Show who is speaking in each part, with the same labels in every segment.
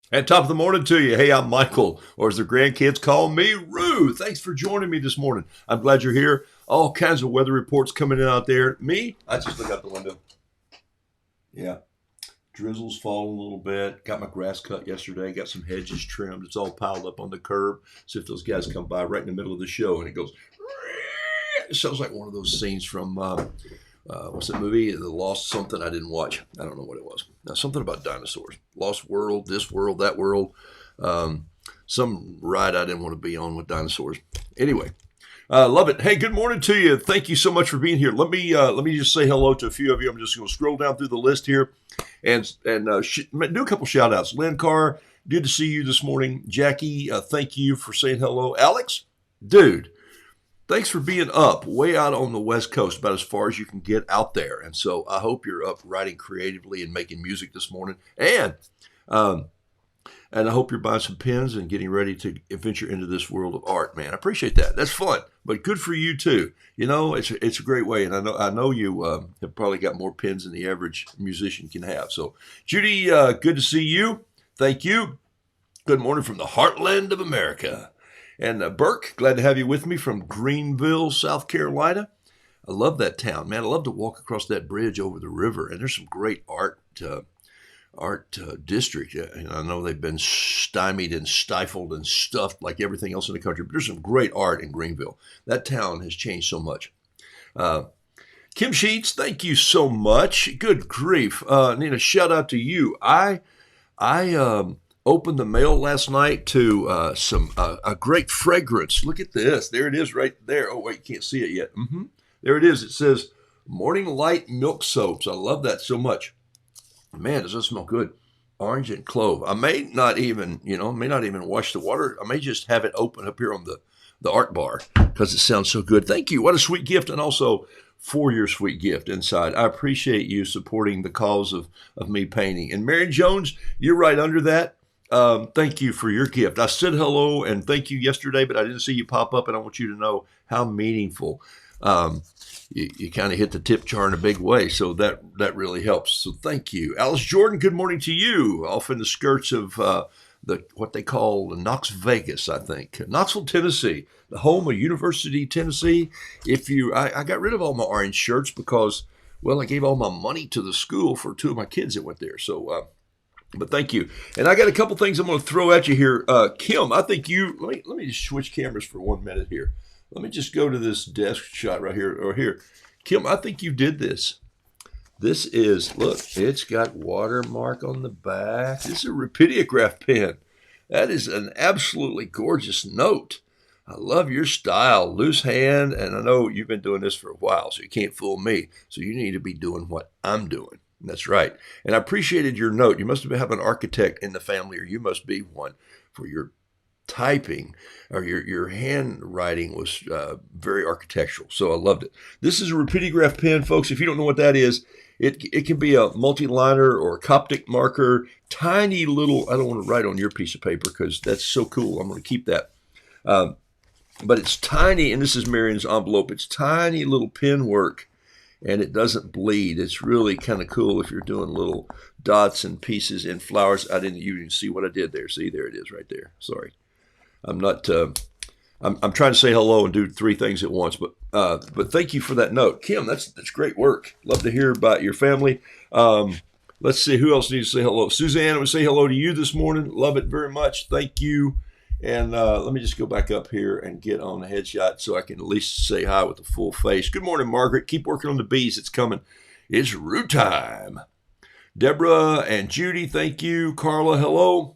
Speaker 1: And top of the morning to you. Hey, I'm Michael, or as the grandkids call me, Roo. Thanks for joining me this morning. I'm glad you're here. All kinds of weather reports coming in out there. Me, I just look out the window. Yeah, drizzle's falling a little bit. Got my grass cut yesterday. Got some hedges trimmed. It's all piled up on the curb. So if those guys come by right in the middle of the show and it goes, it sounds like one of those scenes from what's that movie? The Lost something I didn't watch. I don't know what it was. Now, something about dinosaurs. Lost world, this world, that world. Um, some ride I didn't want to be on with dinosaurs. Anyway, love it. Hey, good morning to you. Thank you so much for being here. Let me just say hello to a few of you. I'm just going to scroll down through the list here and do a couple shout outs. Lynn Carr, good to see you this morning. Jackie, thank you for saying hello. Alex, dude. Thanks for being up way out on the West Coast, about as far as you can get out there. And so I hope you're up writing creatively and making music this morning. Um, and I hope you're buying some pens and getting ready to venture into this world of art, man. I appreciate that. That's fun, but good for you too. You know, it's a great way, and I know you have probably got more pens than the average musician can have. So, Judy, good to see you. Thank you. Good morning from the heartland of America. And Burke, glad to have you with me from Greenville, South Carolina. I love that town, man. I love to walk across that bridge over the river, and there's some great art district. And I know they've been stymied and stifled and stuffed like everything else in the country, but there's some great art in Greenville. That town has changed so much. Uh, Kim Sheets, thank you so much. Good grief. Need a shout out to you. I opened the mail last night to some a great fragrance. Look at this. There it is right there. Oh, wait, you can't see it yet. There it is. It says Morning Light Milk Soaps. I love that so much. Man, does that smell good. Orange and clove. I may not even wash the water. I may just have it open up here on the art bar because it sounds so good. Thank you. What a sweet gift. And also for your sweet gift inside. I appreciate you supporting the cause of me painting. And Mary Jones, you're right under that. Thank you for your gift. I said hello and thank you yesterday, but I didn't see you pop up, and I want you to know how meaningful. You kind of hit the tip jar in a big way, so that really helps. So thank you. Alice Jordan, good morning to you, off in the skirts of what they call Knox Vegas, I think. Knoxville, Tennessee, the home of University, Tennessee. I got rid of all my orange shirts because, well, I gave all my money to the school for two of my kids that went there. So, but thank you. And I got a couple things I'm going to throw at you here. Kim, I think let me just switch cameras for 1 minute here. Let me just go to this desk shot right here, or here. Kim, I think you did this. This is, look, it's got watermark on the back. This is a Rapidograph pen. That is an absolutely gorgeous note. I love your style, loose hand, and I know you've been doing this for a while, so you can't fool me. So you need to be doing what I'm doing. That's right. And I appreciated your note. You must have an architect in the family, or you must be one, for your typing, or your handwriting was very architectural. So I loved it. This is a Rapidograph pen, folks. If you don't know what that is, it can be a multi-liner or a Coptic marker, tiny little, I don't want to write on your piece of paper because that's so cool. I'm going to keep that. But it's tiny, and this is Marion's envelope. It's tiny little pen work, and it doesn't bleed. It's really kind of cool if you're doing little dots and pieces and flowers. You didn't see what I did there. See, there it is right there. Sorry. I'm not, I'm trying to say hello and do three things at once, but thank you for that note. Kim, that's great work. Love to hear about your family. Let's see, who else needs to say hello? Suzanne, I would say hello to you this morning. Love it very much. Thank you. And let me just go back up here and get on the headshot so I can at least say hi with a full face. Good morning, Margaret. Keep working on the bees. It's coming. It's root time. Deborah and Judy, thank you. Carla, hello.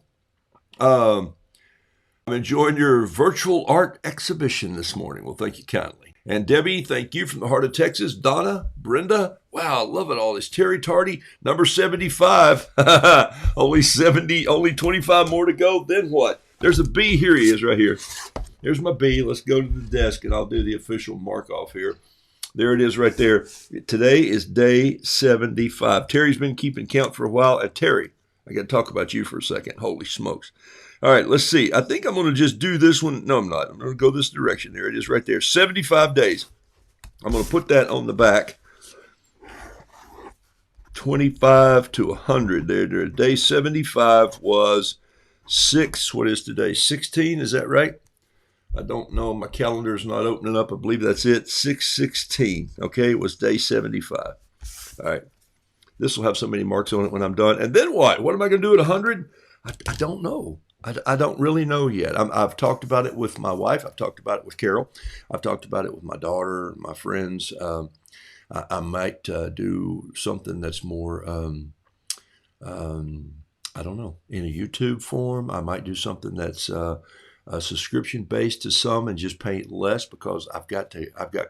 Speaker 1: I'm enjoying your virtual art exhibition this morning. Well, thank you kindly. And Debbie, thank you from the heart of Texas. Donna, Brenda, wow, I love it all. This Terry Tardy, number 75. Only 25 more to go. Then what? There's a bee. Here he is right here. There's my bee. Let's go to the desk and I'll do the official mark off here. There it is right there. Today is day 75. Terry's been keeping count for a while. And Terry, I got to talk about you for a second. Holy smokes. All right, let's see. I think I'm going to just do this one. No, I'm not. I'm going to go this direction. There it is right there. 75 days. I'm going to put that on the back. 25 to 100. There. Day 75 was What is today? 16, is that right? I don't know. My calendar's not opening up. I believe that's it. 6/16. Okay, it was day 75. All right. This will have so many marks on it when I'm done. And then what? What am I going to do at 100? I don't know. I don't really know yet. I've talked about it with my wife. I've talked about it with Carol. I've talked about it with my daughter, my friends. I might do something that's more, I don't know, in a YouTube form. I might do something that's subscription based to some and just paint less because I've got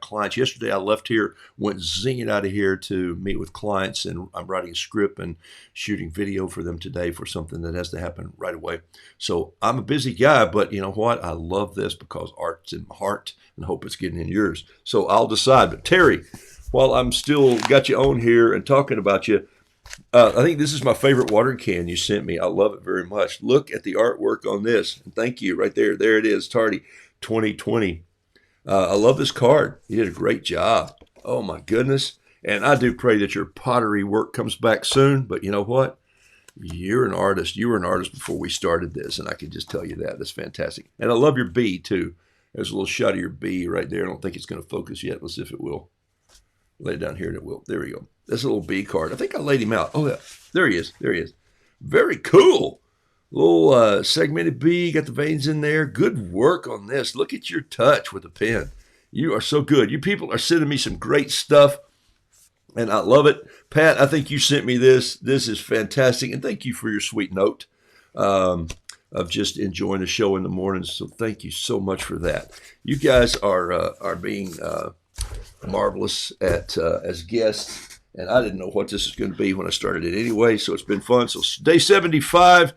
Speaker 1: clients. Yesterday I left here, went zinging out of here to meet with clients, and I'm writing a script and shooting video for them today for something that has to happen right away. So I'm a busy guy, but you know what? I love this because art's in my heart and hope it's getting in yours. So I'll decide. But Terry, while I'm still got you on here and talking about you, I think this is my favorite watering can you sent me. I love it very much. Look at the artwork on this. And thank you right there. There it is, Tardy 2020. I love this card. You did a great job. Oh, my goodness. And I do pray that your pottery work comes back soon. But you know what? You're an artist. You were an artist before we started this, and I can just tell you that. That's fantastic. And I love your bee, too. There's a little shot of your bee right there. I don't think it's going to focus yet. Let's see if it will. Lay it down here and it will. There we go. That's a little bee card. I think I laid him out. Oh, yeah. There he is. There he is. Very cool. Little segmented bee. Got the veins in there. Good work on this. Look at your touch with the pen. You are so good. You people are sending me some great stuff, and I love it. Pat, I think you sent me this. This is fantastic, and thank you for your sweet note of just enjoying the show in the mornings. So thank you so much for that. You guys are being marvelous at as guests, and I didn't know what this is going to be when I started it anyway, so it's been fun. So day 75,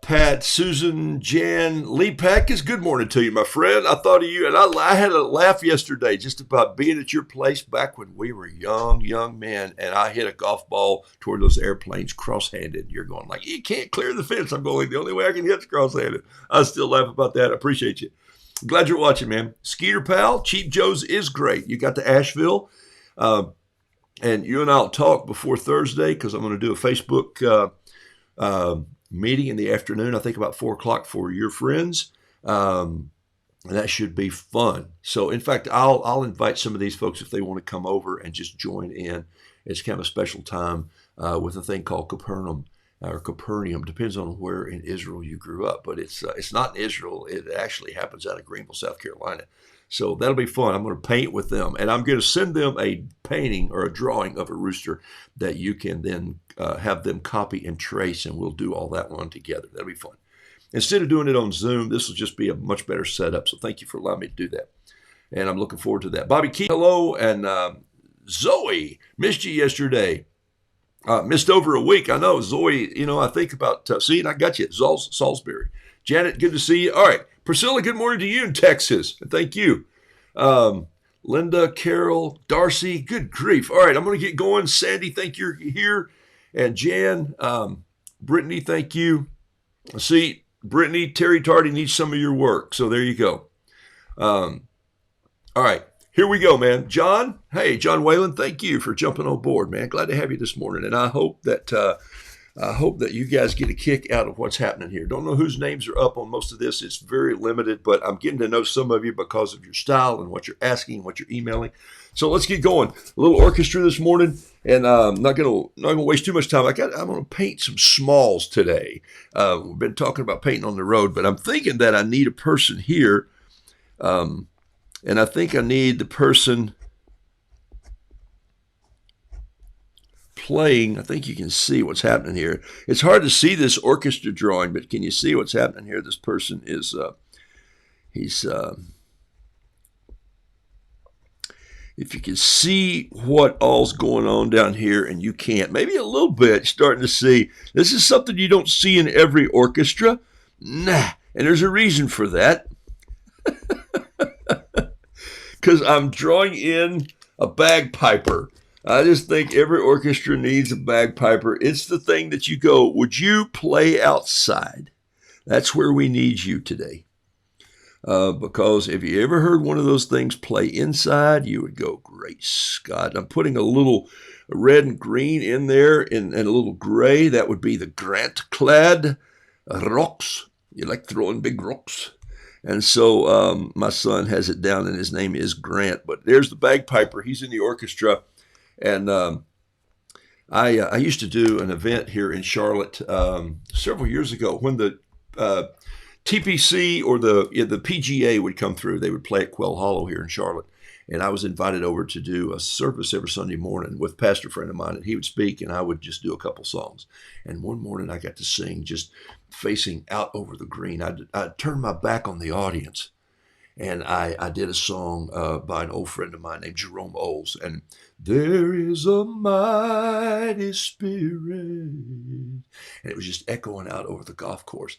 Speaker 1: Pat, Susan, Jan, Lee Packus, good morning to you, my friend. I thought of you, and I had a laugh yesterday just about being at your place back when we were young men, and I hit a golf ball toward those airplanes cross-handed. You're going like, you can't clear the fence. I'm going, the only way I can hit is cross-handed. I still laugh about that. I appreciate you. Glad you're watching, man. Skeeter Pal, Cheap Joe's is great. You got to Asheville, and you and I'll talk before Thursday because I'm going to do a Facebook meeting in the afternoon, I think about 4 o'clock for your friends, and that should be fun. So, in fact, I'll invite some of these folks if they want to come over and just join in. It's kind of a special time with a thing called Capernaum. Or Capernaum, depends on where in Israel you grew up, but it's not in Israel. It actually happens out of Greenville, South Carolina. So that'll be fun. I'm going to paint with them, and I'm going to send them a painting or a drawing of a rooster that you can then have them copy and trace, and we'll do all that one together. That'll be fun. Instead of doing it on Zoom, this will just be a much better setup. So thank you for allowing me to do that, and I'm looking forward to that. Bobby Key, hello, and Zoe, missed you yesterday. Missed over a week. I know, Zoe, you know, I think about seeing, I got you, Salisbury. Janet, good to see you. All right. Priscilla, good morning to you in Texas. Thank you. Linda, Carol, Darcy, good grief. All right, I'm going to get going. Sandy, thank you're here. And Jan, Brittany, thank you. See, Brittany, Terry Tardy needs some of your work. So there you go. All right. Here we go, man. John, hey, John Whalen, thank you for jumping on board, man. Glad to have you this morning, and I hope that you guys get a kick out of what's happening here. Don't know whose names are up on most of this. It's very limited, but I'm getting to know some of you because of your style and what you're asking, what you're emailing. So let's get going. A little orchestra this morning, and I'm not gonna waste too much time. I'm gonna paint some smalls today. We've been talking about painting on the road, but I'm thinking that I need a person here. And I think I need the person playing. I think you can see what's happening here. It's hard to see this orchestra drawing, but can you see what's happening here? This person is, if you can see what all's going on down here, and you can't, maybe a little bit, starting to see, this is something you don't see in every orchestra. Nah, and there's a reason for that. Because I'm drawing in a bagpiper. I just think every orchestra needs a bagpiper. It's the thing that you go, would you play outside? That's where we need you today. Because if you ever heard one of those things play inside, you would go, great Scott. I'm putting a little red and green in there and a little gray. That would be the Grant-clad rocks. You like throwing big rocks. And so my son has it down, and his name is Grant. But there's the bagpiper. He's in the orchestra. And I used to do an event here in Charlotte several years ago when the TPC or the PGA would come through. They would play at Quail Hollow here in Charlotte. And I was invited over to do a service every Sunday morning with a pastor friend of mine, and he would speak, and I would just do a couple songs. And one morning I got to sing just facing out over the green. I'd turned my back on the audience, and I did a song by an old friend of mine named Jerome Oles, and there is a mighty spirit, and it was just echoing out over the golf course.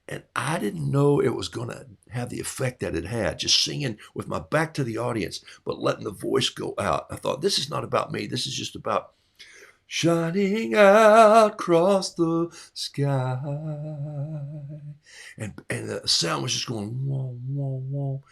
Speaker 1: And I didn't know it was going to have the effect that it had, just singing with my back to the audience, but letting the voice go out. I thought, this is not about me. This is just about shining out across the sky. And the sound was just going, whoa, whoa, whoa.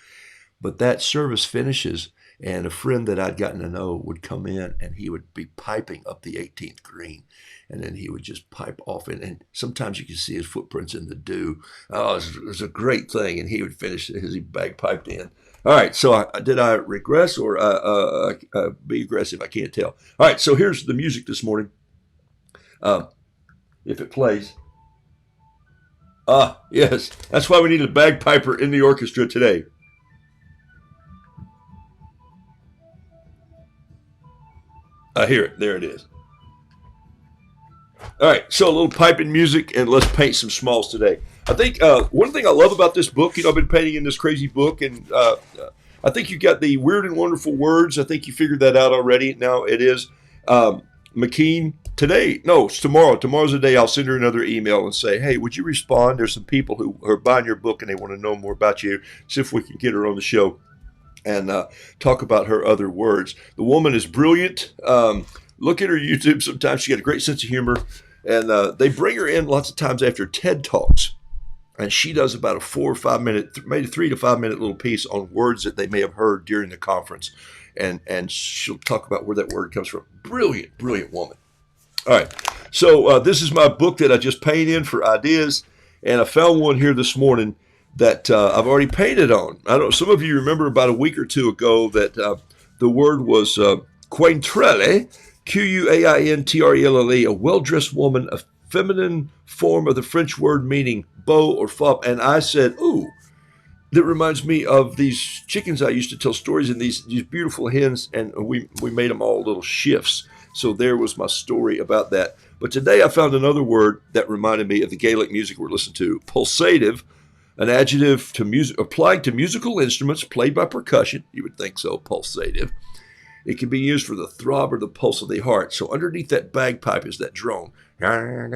Speaker 1: But that service finishes, and a friend that I'd gotten to know would come in, and he would be piping up the 18th green. And then he would just pipe off in, and sometimes you could see his footprints in the dew. Oh, it was a great thing, and he would finish as he bagpiped in. All right, so did I regress or be aggressive? I can't tell. All right, so here's the music this morning. If it plays. Yes, that's why we need a bagpiper in the orchestra today. I hear it. There it is. All right, so a little piping music, and let's paint some smalls today. I think one thing I love about this book, I've been painting in this crazy book, and I think you got the weird and wonderful words. I think you figured that out already. Now it is McKean today. No, it's tomorrow. Tomorrow's the day I'll send her another email and say, hey, would you respond? There's some people who are buying your book, and they want to know more about you. See if we can get her on the show and talk about her other words. The woman is brilliant. Look at her YouTube sometimes. She got a great sense of humor. And they bring her in lots of times after TED Talks. And she does about a 4 or 5 minute, maybe 3 to 5 minute little piece on words that they may have heard during the conference. And she'll talk about where that word comes from. Brilliant, brilliant woman. All right. So this is my book that I just paint in for ideas. And I found one here this morning that I've already painted on. I don't. Some of you remember about a week or two ago that the word was Quaintrelle, Quaintrelle, a well-dressed woman, a feminine form of the French word meaning beau or fop. And I said, ooh, that reminds me of these chickens I used to tell stories, and these beautiful hens, and we made them all little shifts. So there was my story about that. But today I found another word that reminded me of the Gaelic music we're listening to, pulsative, an adjective to music applied to musical instruments played by percussion. You would think so, pulsative. It can be used for the throb or the pulse of the heart. So underneath that bagpipe is that drone. And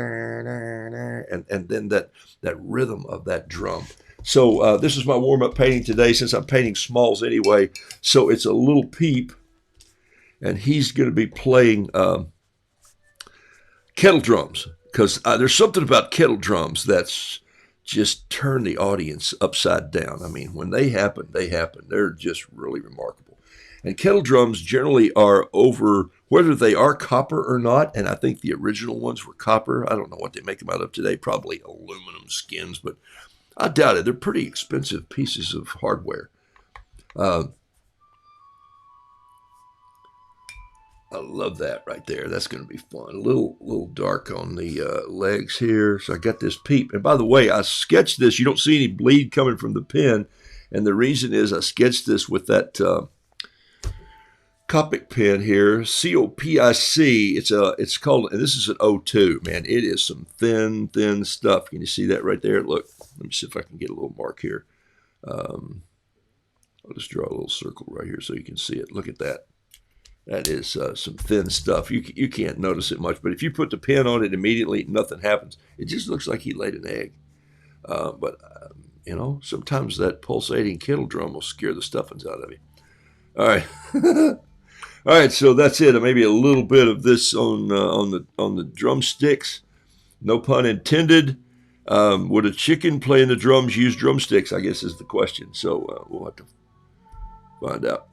Speaker 1: then that rhythm of that drum. So this is my warm-up painting today, since I'm painting smalls anyway. So it's a little peep. And he's going to be playing kettle drums. Because there's something about kettle drums that's just turn the audience upside down. I mean, when they happen, they happen. They're just really remarkable. And kettle drums generally are over, whether they are copper or not, and I think the original ones were copper. I don't know what they make them out of today, probably aluminum skins, but I doubt it. They're pretty expensive pieces of hardware. I love that right there. That's going to be fun. A little dark on the legs here. So I got this peep. And by the way, I sketched this. You don't see any bleed coming from the pen. And the reason is I sketched this with that Copic pen here, COPIC. It's called, and this is an O2, man. It is some thin stuff. Can you see that right there? Look, let me see if I can get a little mark here. I'll just draw a little circle right here so you can see it. Look at that. That is some thin stuff. You can't notice it much, but if you put the pen on it immediately, nothing happens. It just looks like he laid an egg. You know, sometimes that pulsating kettle drum will scare the stuffings out of you. All right. All right, so that's it. Maybe a little bit of this on the drumsticks. No pun intended. Would a chicken playing the drums use drumsticks, I guess is the question. So we'll have to find out.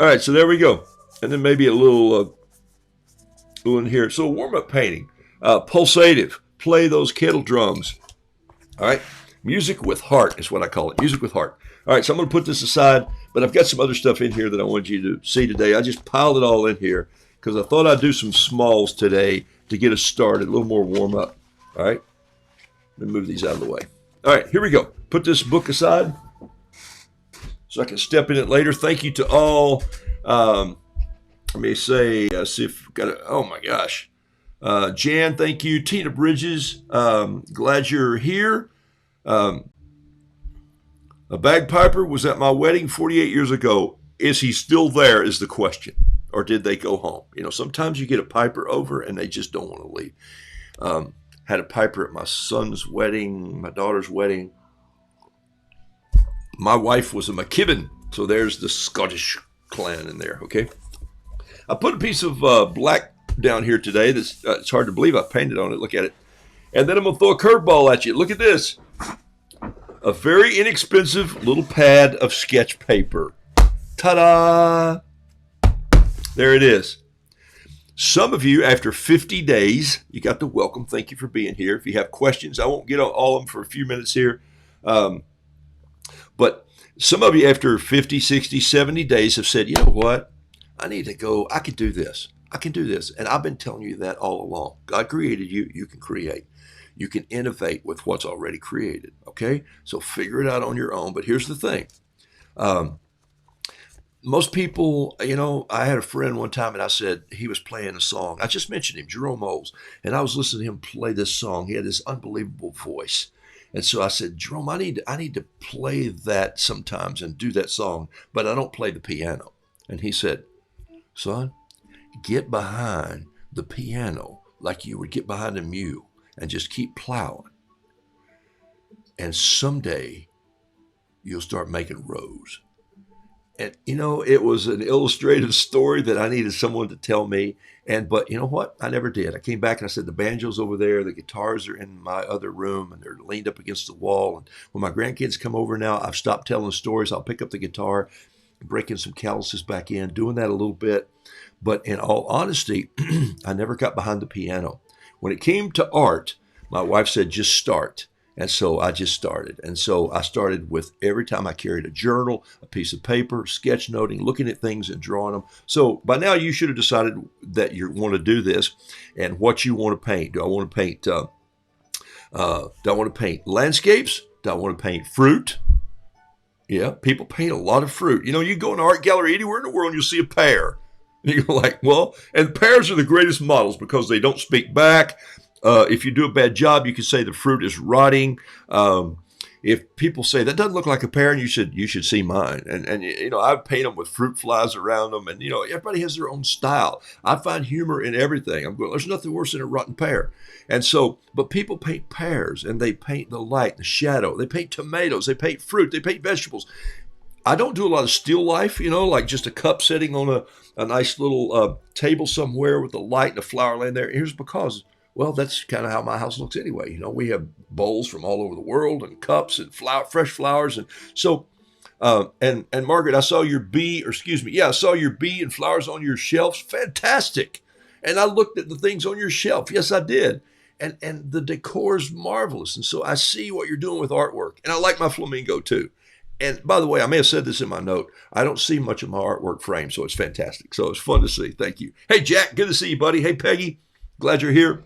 Speaker 1: All right, so there we go. And then maybe a little doing here. So warm-up painting, pulsative, play those kettle drums. All right, music with heart is what I call it, music with heart. All right, so I'm going to put this aside, but I've got some other stuff in here that I wanted you to see today. I just piled it all in here because I thought I'd do some smalls today to get us started, a little more warm-up. All right, let me move these out of the way. All right, here we go. Put this book aside so I can step in it later. Thank you to all. Let me say, see if I've got it. Oh my gosh. Jan, thank you. Tina Bridges, glad you're here. A bagpiper was at my wedding 48 years ago. Is he still there is the question. Or did they go home? You know, sometimes you get a piper over and they just don't want to leave. Had a piper at my son's wedding, my daughter's wedding. My wife was a McKibben, so there's the Scottish clan in there, okay? I put a piece of black down here today. That's it's hard to believe I painted on it. Look at it. And then I'm going to throw a curveball at you. Look at this. A very inexpensive little pad of sketch paper. Ta-da! There it is. Some of you, after 50 days, you got the welcome. Thank you for being here. If you have questions, I won't get on all of them for a few minutes here. But some of you, after 50, 60, 70 days, have said, you know what? I need to go. I can do this. I can do this. And I've been telling you that all along. God created you. You can create. You can innovate with what's already created. Okay? So figure it out on your own. But here's the thing. Most people, you know, I had a friend one time and I said he was playing a song. I just mentioned him, Jerome Oles. And I was listening to him play this song. He had this unbelievable voice. And so I said, Jerome, I need to play that sometimes and do that song, but I don't play the piano. And he said, son, get behind the piano like you would get behind a mule and just keep plowing. And someday you'll start making rows. And, you know, it was an illustrative story that I needed someone to tell me. But you know what? I never did. I came back and I said, the banjo's over there. The guitars are in my other room and they're leaned up against the wall. And when my grandkids come over now, I've stopped telling stories. I'll pick up the guitar, breaking some calluses back in, doing that a little bit. But in all honesty, I never got behind the piano. When it came to art, my wife said, just start. And so I just started. And so I started with every time I carried a journal, a piece of paper, sketchnoting, looking at things and drawing them. So by now you should have decided that you want to do this and what you want to paint. Do I want to paint, landscapes? Do I want to paint fruit? Yeah, people paint a lot of fruit. You know, you go in an art gallery anywhere in the world and you'll see a pear. And you go like, well, and pears are the greatest models because they don't speak back. If you do a bad job, you can say the fruit is rotting. If people say that doesn't look like a pear, and you should see mine. And you know, I paint them with fruit flies around them, and you know, everybody has their own style. I find humor in everything. I'm going, there's nothing worse than a rotten pear. And so, but people paint pears, and they paint the light, the shadow. They paint tomatoes. They paint fruit. They paint vegetables. I don't do a lot of still life, you know, like just a cup sitting on a nice little table somewhere with a light and a flower laying there. Here's because. Well, that's kind of how my house looks anyway. You know, we have bowls from all over the world and cups and fresh flowers. And so, and Margaret, I saw your bee and flowers on your shelves. Fantastic. And I looked at the things on your shelf. Yes, I did. And the decor is marvelous. And so I see what you're doing with artwork. And I like my flamingo too. And by the way, I may have said this in my note. I don't see much of my artwork framed, so it's fantastic. So it's fun to see. Thank you. Hey, Jack, good to see you, buddy. Hey, Peggy, glad you're here.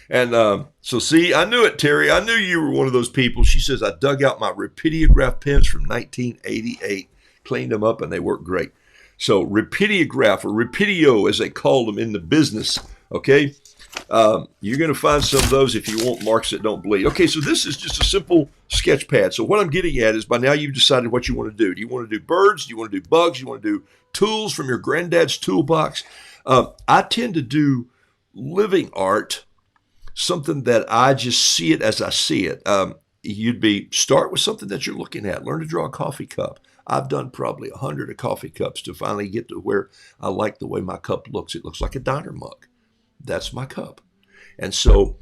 Speaker 1: And so see, I knew it, Terry. I knew you were one of those people. She says, I dug out my Rapidiograph pens from 1988, cleaned them up, and they work great. So Rapidiograph, or Rapidio, as they call them in the business, okay? You're going to find some of those if you want marks that don't bleed. Okay, so this is just a simple sketch pad. So what I'm getting at is by now you've decided what you want to do. Do you want to do birds? Do you want to do bugs? Do you want to do tools from your granddad's toolbox? I tend to do living art, something that I just see it as I see it. Start with something that you're looking at. Learn to draw a coffee cup. I've done probably 100 of coffee cups to finally get to where I like the way my cup looks. It looks like a diner mug. That's my cup. And so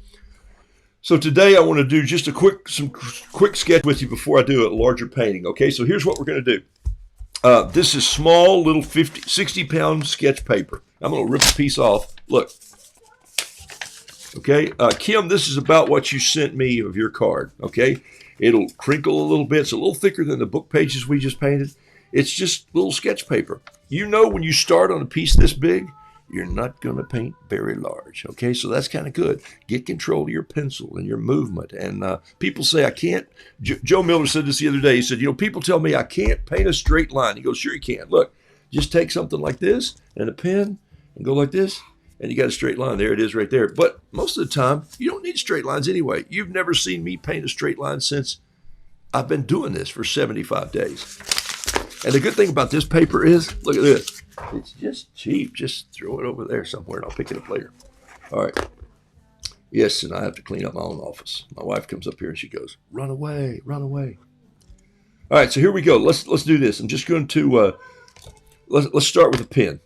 Speaker 1: today I want to do just some quick sketch with you before I do a larger painting. Okay, so here's what we're going to do. This is small little 60-pound sketch paper. I'm going to rip a piece off. Look. Okay, Kim, this is about what you sent me of your card. Okay, it'll crinkle a little bit. It's a little thicker than the book pages we just painted. It's just little sketch paper. You know, when you start on a piece this big, you're not going to paint very large. Okay, so that's kind of good. Get control of your pencil and your movement. And people say I can't. Joe Miller said this the other day. He said, you know, people tell me I can't paint a straight line. He goes, sure you can. Look, just take something like this and a pen and go like this. And you got a straight line. There it is right there. But most of the time, you don't need straight lines anyway. You've never seen me paint a straight line since I've been doing this for 75 days. And the good thing about this paper is, look at this. It's just cheap. Just throw it over there somewhere and I'll pick it up later. All right. Yes, and I have to clean up my own office. My wife comes up here and she goes, run away, run away. All right, so here we go. Let's do this. I'm just going to, let's start with a pen.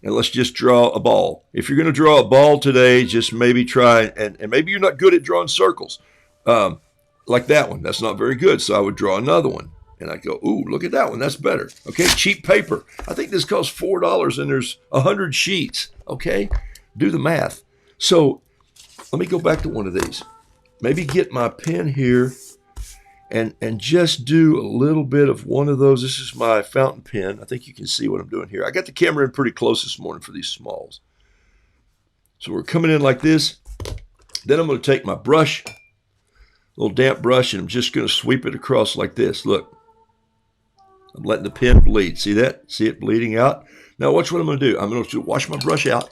Speaker 1: And let's just draw a ball. If you're going to draw a ball today, just maybe try, and maybe you're not good at drawing circles. Like that one. That's not very good. So I would draw another one. And I'd go, ooh, look at that one. That's better. Okay, cheap paper. I think this costs $4 and there's 100 sheets. Okay, do the math. So let me go back to one of these. Maybe get my pen here and just do a little bit of one of those. This is my fountain pen. I think you can see what I'm doing here. I got the camera in pretty close this morning for these smalls. So we're coming in like this. Then I'm going to take my brush, a little damp brush, and I'm just going to sweep it across like this. Look, I'm letting the pen bleed. See that? See it bleeding out? Now watch what I'm going to do. I'm going to wash my brush out.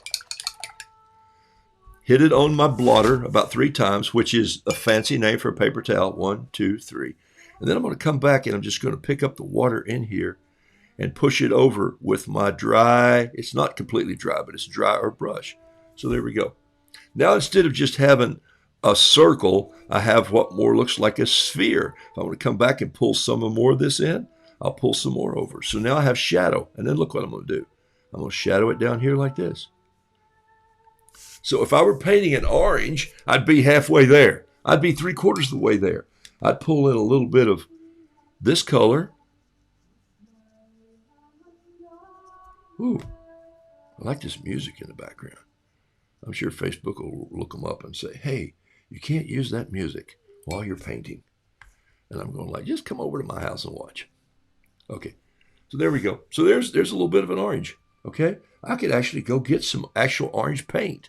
Speaker 1: Hit it on my blotter about 3 times, which is a fancy name for a paper towel. 1, 2, 3. And then I'm going to come back and I'm just going to pick up the water in here and push it over with my dry, it's not completely dry, but it's drier brush. So there we go. Now instead of just having a circle, I have what more looks like a sphere. If I want to come back and pull some more of this in, I'll pull some more over. So now I have shadow. And then look what I'm going to do. I'm going to shadow it down here like this. So if I were painting an orange, I'd be halfway there. I'd be 3/4 of the way there. I'd pull in a little bit of this color. Ooh, I like this music in the background. I'm sure Facebook will look them up and say, hey, you can't use that music while you're painting. And I'm going like, just come over to my house and watch. Okay, so there we go. So there's a little bit of an orange, okay? I could actually go get some actual orange paint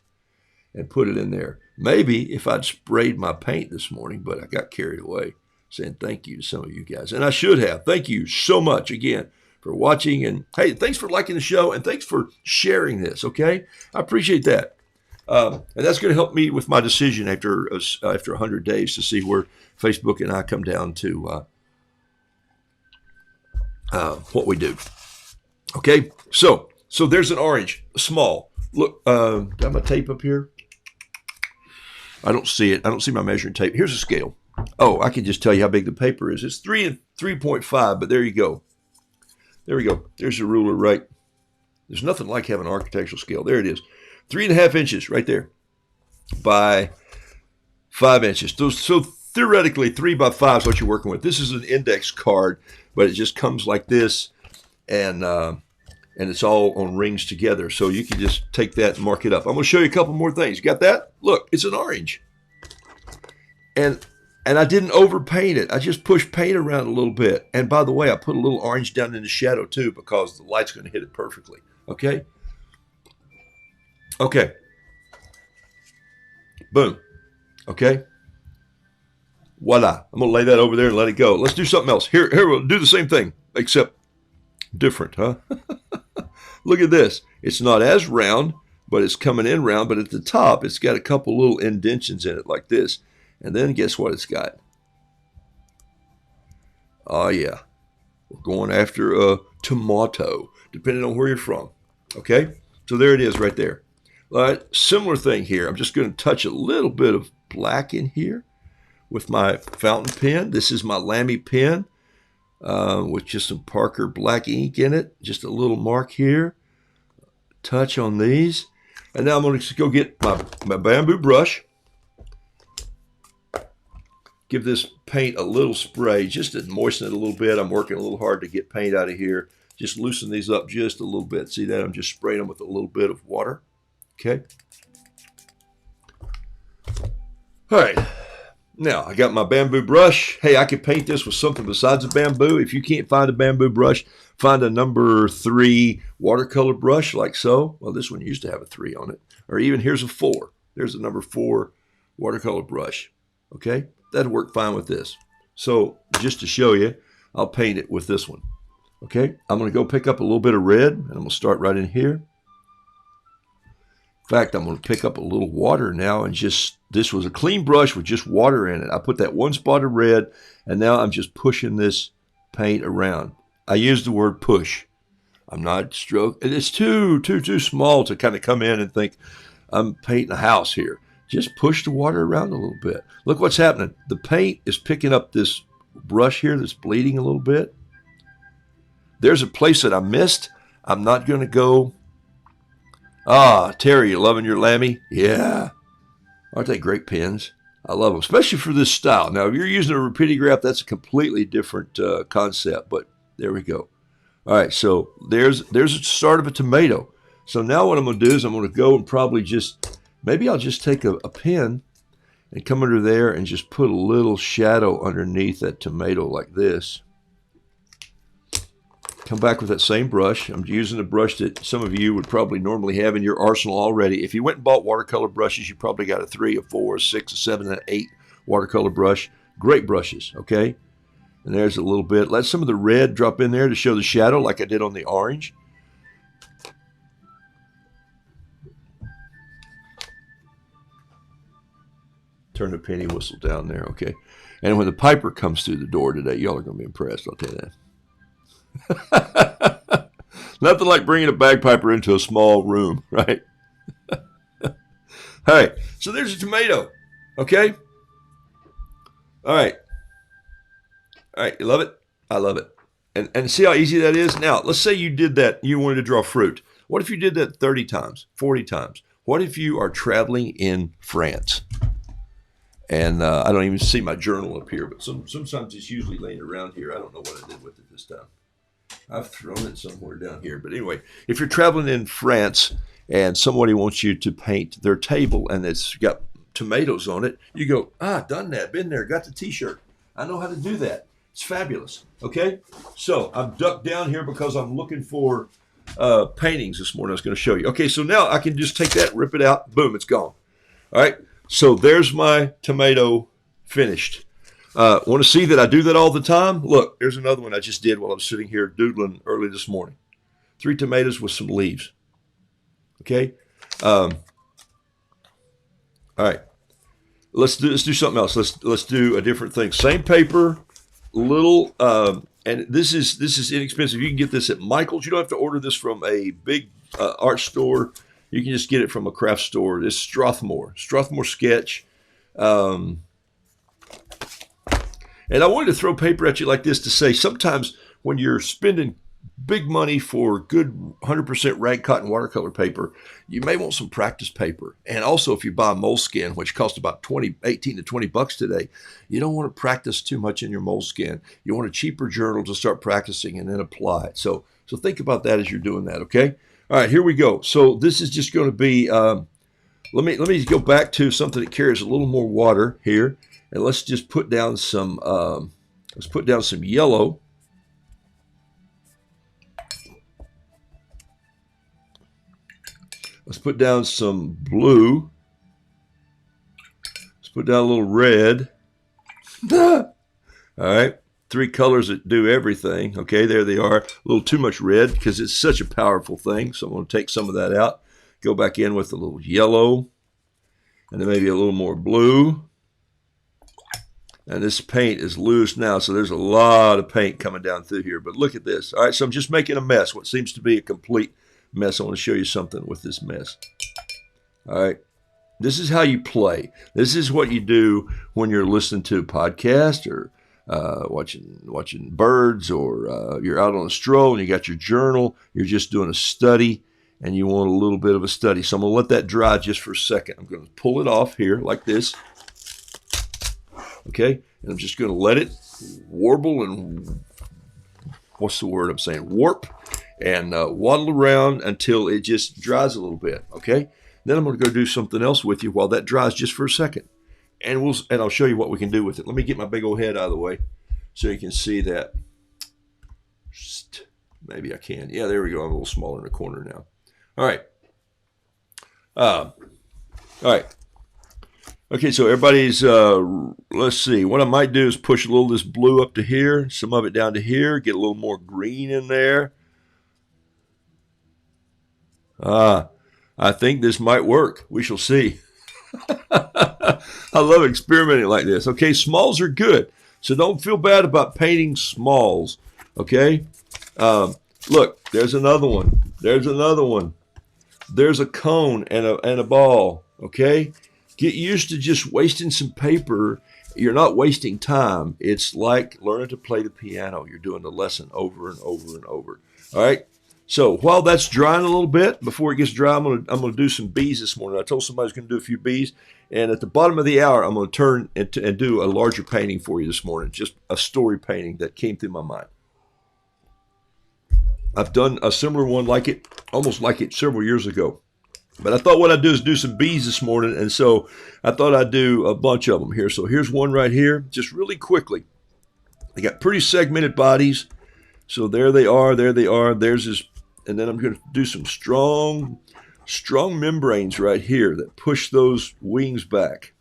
Speaker 1: and put it in there. Maybe if I'd sprayed my paint this morning, but I got carried away saying thank you to some of you guys. And I should have. Thank you so much again for watching. And hey, thanks for liking the show and thanks for sharing this, okay? I appreciate that. And that's going to help me with my decision after 100 days to see where Facebook and I come down to what we do. Okay, so there's an orange, small. Look, got my tape up here? I don't see it. I don't see my measuring tape. Here's a scale. Oh, I can just tell you how big the paper is. It's 3 and 3.5, but there you go. There we go. There's a ruler, right? There's nothing like having an architectural scale. There it is. 3.5 inches right there by 5 inches. So theoretically, 3 by 5 is what you're working with. This is an index card, but it just comes like this, and it's all on rings together. So you can just take that and mark it up. I'm going to show you a couple more things. You got that? Look, it's an orange. And I didn't overpaint it. I just pushed paint around a little bit. And by the way, I put a little orange down in the shadow too because the light's going to hit it perfectly. Okay? Okay. Boom. Okay? Voila. I'm going to lay that over there and let it go. Let's do something else. Here we'll do the same thing, except different, huh? Look at this. It's not as round, but it's coming in round. But at the top, it's got a couple little indentions in it like this. And then guess what it's got? Oh, yeah. We're going after a tomato, depending on where you're from. Okay? So there it is right there. All right. Similar thing here. I'm just going to touch a little bit of black in here with my fountain pen. This is my Lamy pen. With just some Parker black ink in it. Just a little mark here. Touch on these. And now I'm going to go get my bamboo brush. give this paint a little spray just to moisten it a little bit. I'm working a little hard to get paint out of here. Just loosen these up just a little bit. See that? I'm just spraying them with a little bit of water. Okay. All right. Now, I got my bamboo brush. Hey, I could paint this with something besides a bamboo. If you can't find a bamboo brush, find a number 3 watercolor brush like so. Well, this one used to have a 3 on it. Or even here's a 4. There's a number 4 watercolor brush. Okay? That'd work fine with this. So, just to show you, I'll paint it with this one. Okay? I'm going to go pick up a little bit of red, and I'm going to start right in here. In fact, I'm going to pick up a little water now and just, this was a clean brush with just water in it. I put that one spot of red, and now I'm just pushing this paint around. I use the word push. I'm not stroking. It's too small to kind of come in and think I'm painting a house here. Just push the water around a little bit. Look what's happening. The paint is picking up this brush here that's bleeding a little bit. There's a place that I missed. I'm not going to go. Ah, Terry, you loving your Lamy? Yeah. Aren't they great pens? I love them, especially for this style. Now, if you're using a rapidograph, that's a completely different concept, but there we go. All right, so there's a start of a tomato. So now what I'm going to do is I'm going to go and probably just, maybe I'll just take a pen and come under there and just put a little shadow underneath that tomato like this. Come back with that same brush. I'm using a brush that some of you would probably normally have in your arsenal already. If you went and bought watercolor brushes, you probably got a 3, a 4, a 6, a 7, and an 8 watercolor brush. Great brushes, okay? And there's a little bit. Let some of the red drop in there to show the shadow like I did on the orange. Turn the penny whistle down there, okay? And when the piper comes through the door today, y'all are going to be impressed, I'll tell you that. Nothing like bringing a bagpiper into a small room, right? All right, so there's a tomato, okay? All right, you love it? I love it. And see how easy that is? Now, let's say you did that, you wanted to draw fruit. What if you did that 30 times, 40 times? What if you are traveling in France? And I don't even see my journal up here, but sometimes it's usually laying around here. I don't know what I did with it this time. I've thrown it somewhere down here. But anyway, if you're traveling in France and somebody wants you to paint their table and it's got tomatoes on it, you go, done that, been there, got the t-shirt. I know how to do that. It's fabulous. Okay? So I'm ducked down here because I'm looking for paintings this morning I was going to show you. Okay, so now I can just take that, rip it out, boom, it's gone. All right? So there's my tomato finished. Want to see that I do that all the time? Look, there's another one I just did while I was sitting here doodling early this morning. 3 tomatoes with some leaves. Okay? All right. Let's do something else. Let's do a different thing. Same paper, little, and this is inexpensive. You can get this at Michael's. You don't have to order this from a big art store. You can just get it from a craft store. It's Strathmore Sketch. And I wanted to throw paper at you like this to say sometimes when you're spending big money for good 100% rag cotton watercolor paper, you may want some practice paper. And also if you buy moleskin, which costs about 18 to 20 bucks today, you don't want to practice too much in your moleskin. You want a cheaper journal to start practicing and then apply it. So think about that as you're doing that, okay? All right, here we go. So this is just going to be, let me go back to something that carries a little more water here. And let's just put down some, yellow. Let's put down some blue. Let's put down a little red. All right. 3 colors that do everything. Okay, there they are. A little too much red because it's such a powerful thing. So I'm going to take some of that out. Go back in with a little yellow. And then maybe a little more blue. And this paint is loose now, so there's a lot of paint coming down through here. But look at this. All right, so I'm just making a mess, what seems to be a complete mess. I want to show you something with this mess. All right, this is how you play. This is what you do when you're listening to a podcast or watching birds, or you're out on a stroll and you got your journal. You're just doing a study, and you want a little bit of a study. So I'm going to let that dry just for a second. I'm going to pull it off here like this. Okay, and I'm just going to let it warble and what's the word I'm saying? Warp and waddle around until it just dries a little bit. Okay, then I'm going to go do something else with you while that dries just for a second, and I'll show you what we can do with it. Let me get my big old head out of the way so you can see that. Maybe I can. Yeah, there we go. I'm a little smaller in the corner now. All right. All right. Okay, so everybody's, let's see. What I might do is push a little of this blue up to here, some of it down to here, get a little more green in there. I think this might work. We shall see. I love experimenting like this. Okay, smalls are good. So don't feel bad about painting smalls. Okay? Look, there's another one. There's another one. There's a cone and a ball. Okay? Get used to just wasting some paper. You're not wasting time. It's like learning to play the piano. You're doing the lesson over and over and over. All right? So while that's drying a little bit, before it gets dry, I'm gonna do some bees this morning. I told somebody I was going to do a few bees. And at the bottom of the hour, I'm going to turn and do a larger painting for you this morning. Just a story painting that came through my mind. I've done a similar one like it, almost like it several years ago. But I thought what I'd do is do some bees this morning, and so I thought I'd do a bunch of them here. So here's one right here, just really quickly. They got pretty segmented bodies. So there they are, there they are. There's this, and then I'm going to do some strong membranes right here that push those wings back.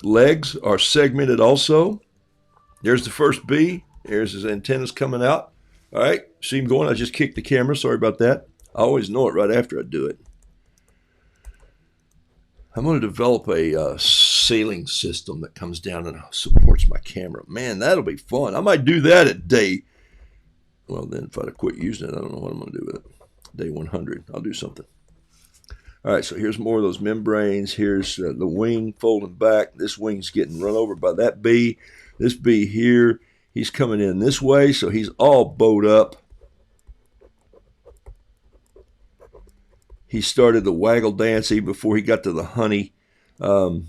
Speaker 1: Legs are segmented also. There's the first bee. There's his antennas coming out. All right, see him going? I just kicked the camera. Sorry about that. I always know it right after I do it. I'm going to develop a ceiling system that comes down and supports my camera. Man, that'll be fun. I might do that at day. Well, then if I quit using it, I don't know what I'm going to do with it. Day 100, I'll do something. All right, so here's more of those membranes. Here's the wing folding back. This wing's getting run over by that bee. This bee here, he's coming in this way, so he's all bowed up. He started the waggle dance even before he got to the honey. Here,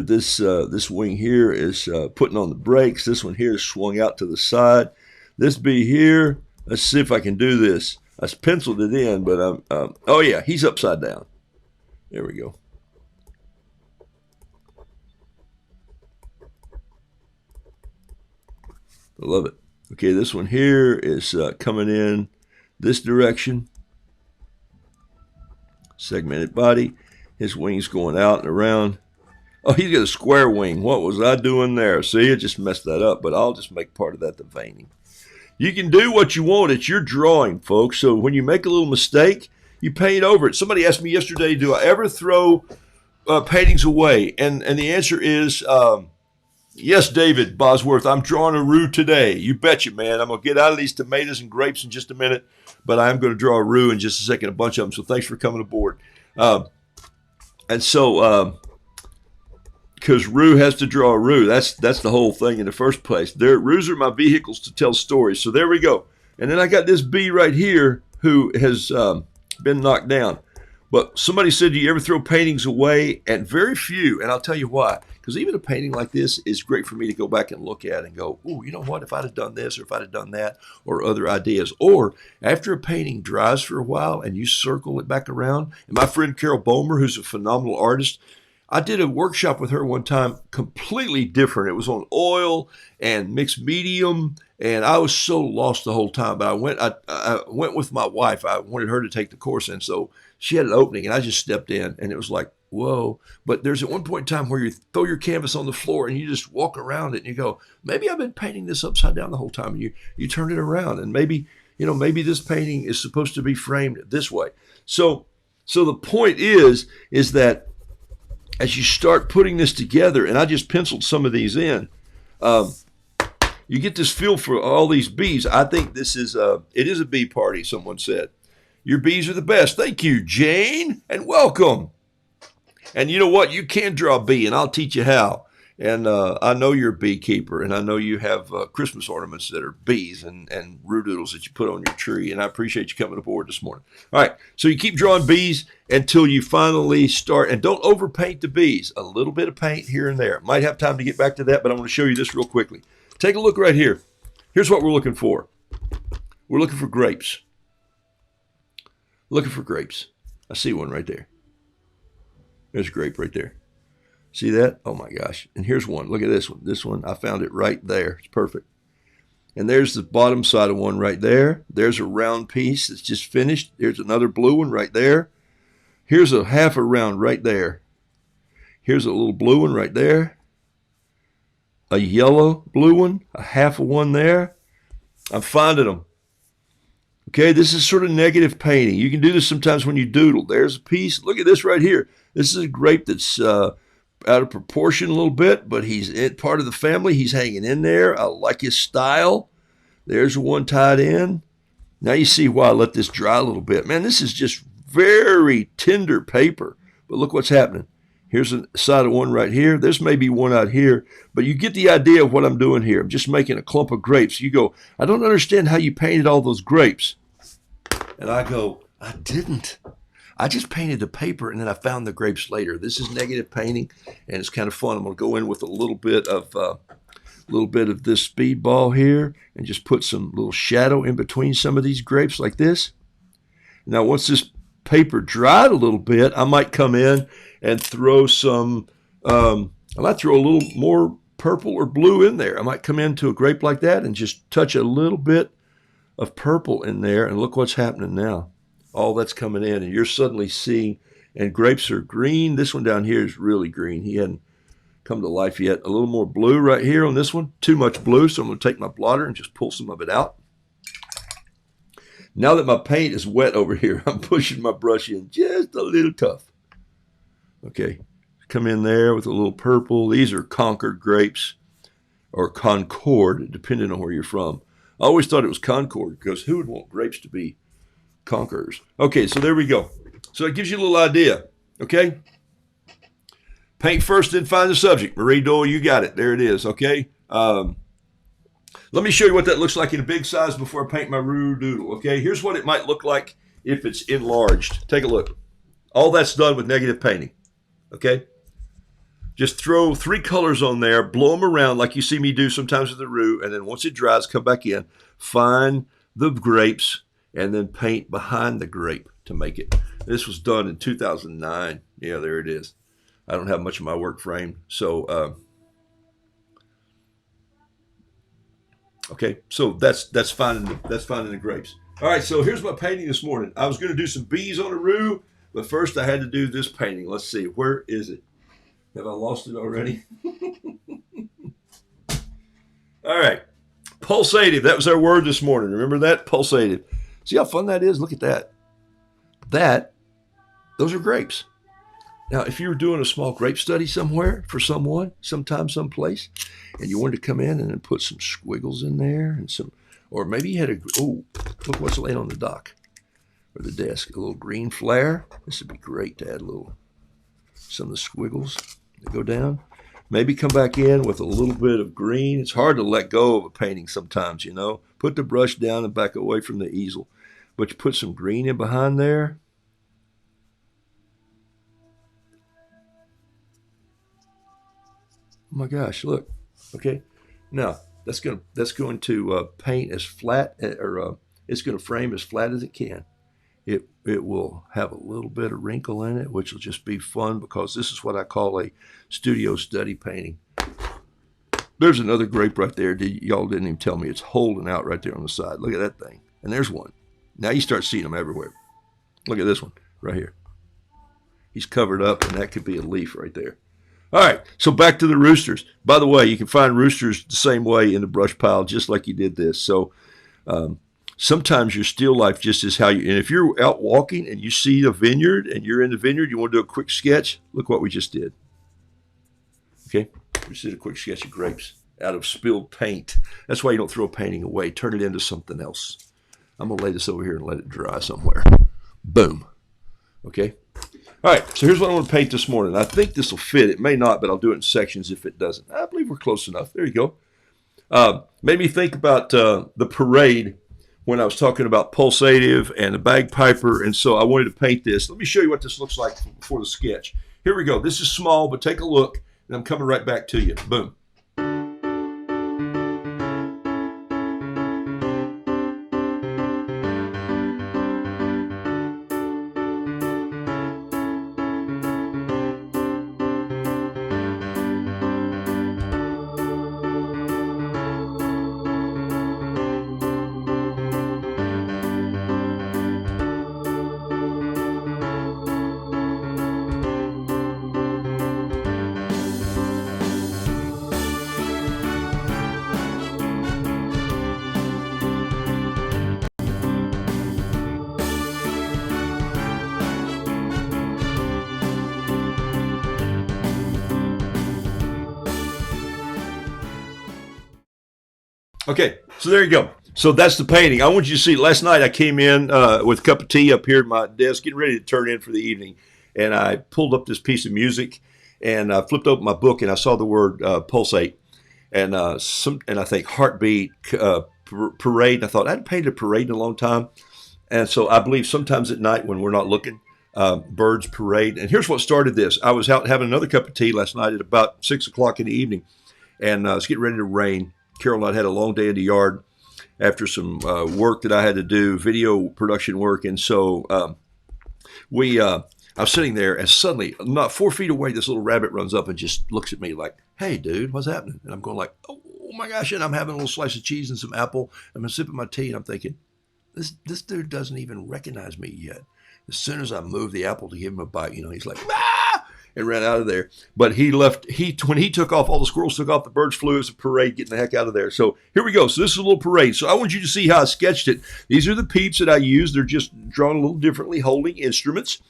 Speaker 1: this wing here is putting on the brakes. This one here is swung out to the side. This bee here, let's see if I can do this. I penciled it in, but oh yeah, he's upside down. There we go. I love it. Okay, this one here is coming in this direction. Segmented body. His wings going out and around. Oh, he's got a square wing. What was I doing there? See, it just messed that up, but I'll just make part of that the veining. You can do what you want. It's your drawing, folks. So when you make a little mistake, you paint over it. Somebody asked me yesterday, do I ever throw paintings away? And the answer is yes, David Bosworth. I'm drawing a roux today. You betcha, man. I'm going to get out of these tomatoes and grapes in just a minute, but I'm going to draw a roux in just a second, a bunch of them. So thanks for coming aboard. And so because roux has to draw a roux. That's the whole thing in the first place. Roux are my vehicles to tell stories. So there we go. And then I got this bee right here who has been knocked down. But somebody said, do you ever throw paintings away? And very few. And I'll tell you why. Because even a painting like this is great for me to go back and look at and go, oh, you know what? If I'd have done this or if I'd have done that or other ideas. Or after a painting dries for a while and you circle it back around. And my friend Carol Bomer, who's a phenomenal artist, I did a workshop with her one time, completely different. It was on oil and mixed medium, and I was so lost the whole time. But I went with my wife. I wanted her to take the course, and so she had an opening, and I just stepped in, and it was like, whoa. But there's at one point in time where you throw your canvas on the floor, and you just walk around it, and you go, maybe I've been painting this upside down the whole time, and you turn it around, and maybe this painting is supposed to be framed this way. So the point is that as you start putting this together, and I just penciled some of these in, you get this feel for all these bees. I think it is a bee party, someone said. Your bees are the best. Thank you, Jane, and welcome. And you know what? You can draw a bee, and I'll teach you how. And I know you're a beekeeper, and I know you have Christmas ornaments that are bees and Roodoodles that you put on your tree. And I appreciate you coming aboard this morning. All right, so you keep drawing bees until you finally start. And don't overpaint the bees. A little bit of paint here and there. Might have time to get back to that, but I want to show you this real quickly. Take a look right here. Here's what we're looking for. We're looking for grapes. Looking for grapes. I see one right there. There's a grape right there. See that? Oh my gosh. And here's one. Look at this one. This one, I found it right there. It's perfect. And there's the bottom side of one right there. There's a round piece that's just finished. There's another blue one right there. Here's a half a round right there. Here's a little blue one right there. A yellow blue one. A half of one there. I'm finding them. Okay, this is sort of negative painting. You can do this sometimes when you doodle. There's a piece. Look at this right here. This is a grape that's out of proportion a little bit, but he's part of the family. He's hanging in there. I like his style. There's one tied in. Now you see why I let this dry a little bit. Man, this is just very tender paper. But look what's happening. Here's a side of one right here. There's maybe one out here. But you get the idea of what I'm doing here. I'm just making a clump of grapes. You go, I don't understand how you painted all those grapes. And I go, I didn't. I just painted the paper, and then I found the grapes later. This is negative painting, and it's kind of fun. I'm going to go in with a little bit of this speedball here and just put some little shadow in between some of these grapes like this. Now, once this paper dried a little bit, I might come in and throw some, I might throw a little more purple or blue in there. I might come into a grape like that and just touch a little bit of purple in there, and look what's happening now. All that's coming in, and you're suddenly seeing, and grapes are green. This one down here is really green. He hadn't come to life yet. A little more blue right here on this one. Too much blue, so I'm going to take my blotter and just pull some of it out. Now that my paint is wet over here, I'm pushing my brush in just a little tough. Okay, come in there with a little purple. These are Concord grapes, or Concord, depending on where you're from. I always thought it was Concord, because who would want grapes to be conquerors? Okay, so there we go. So it gives you a little idea, okay? Paint first, then find the subject. Marie Doyle, you got it. There it is, okay? Let me show you what that looks like in a big size before I paint my Roodoodle, okay? Here's what it might look like if it's enlarged. Take a look. All that's done with negative painting, okay? Just throw 3 colors on there, blow them around like you see me do sometimes with the Roo, and then once it dries, come back in, find the grapes, and then paint behind the grape to make it. This was done in 2009. Yeah, there it is. I don't have much of my work framed. So, okay, so that's finding the grapes. All right, so here's my painting this morning. I was going to do some bees on a Roo, but first I had to do this painting. Let's see, where is it? Have I lost it already? All right, pulsative. That was our word this morning. Remember that? Pulsative. See how fun that is? Look at that. Those are grapes. Now, if you were doing a small grape study somewhere for someone, sometime, someplace, and you wanted to come in and then put some squiggles in there and some, or maybe you had look what's laying on the dock or the desk, a little green flare. This would be great to add some of the squiggles that go down. Maybe come back in with a little bit of green. It's hard to let go of a painting sometimes, you know. Put the brush down and back away from the easel. But you put some green in behind there. Oh my gosh, look. Okay. Now, that's going to paint as flat, or it's going to frame as flat as it can. It will have a little bit of wrinkle in it, which will just be fun, because this is what I call a studio study painting. There's another grape right there. Y'all didn't even tell me it's holding out right there on the side. Look at that thing. And there's one. Now you start seeing them everywhere. Look at this one right here. He's covered up, and that could be a leaf right there. All right, so back to the roosters. By the way, you can find roosters the same way in the brush pile, just like you did this. So sometimes your still life just is how you, and if you're out walking and you see a vineyard and you're in the vineyard, you want to do a quick sketch, look what we just did. Okay, we just did a quick sketch of grapes out of spilled paint. That's why you don't throw a painting away. Turn it into something else. I'm going to lay this over here and let it dry somewhere. Boom. Okay. All right, so here's what I want to paint this morning. I think this will fit. It may not, but I'll do it in sections if it doesn't. I believe we're close enough. There you go. Made me think about the parade when I was talking about pulsative and the bagpiper, and so I wanted to paint this. Let me show you what this looks like before the sketch. Here we go. This is small, but take a look, and I'm coming right back to you. Boom. Okay, so there you go. So that's the painting. I want you to see, last night I came in with a cup of tea up here at my desk, getting ready to turn in for the evening. And I pulled up this piece of music and I flipped open my book and I saw the word pulsate. And I think heartbeat, parade. And I thought, I hadn't painted a parade in a long time. And so I believe sometimes at night when we're not looking, birds parade. And here's what started this. I was out having another cup of tea last night at about 6 o'clock in the evening. And it's getting ready to rain. Carol and I had a long day in the yard after some work that I had to do, video production work. And so I was sitting there and suddenly, not 4 feet away, this little rabbit runs up and just looks at me like, hey, dude, what's happening? And I'm going like, oh my gosh. And I'm having a little slice of cheese and some apple. I'm sipping my tea and I'm thinking, this dude doesn't even recognize me yet. As soon as I move the apple to give him a bite, he's like, ah! And ran out of there. But when he took off, all the squirrels took off, the birds flew. It was a parade, getting the heck out of there. So here we go. So this is a little parade. So I want you to see how I sketched it. These are the peeps that I used. They're just drawn a little differently, holding instruments.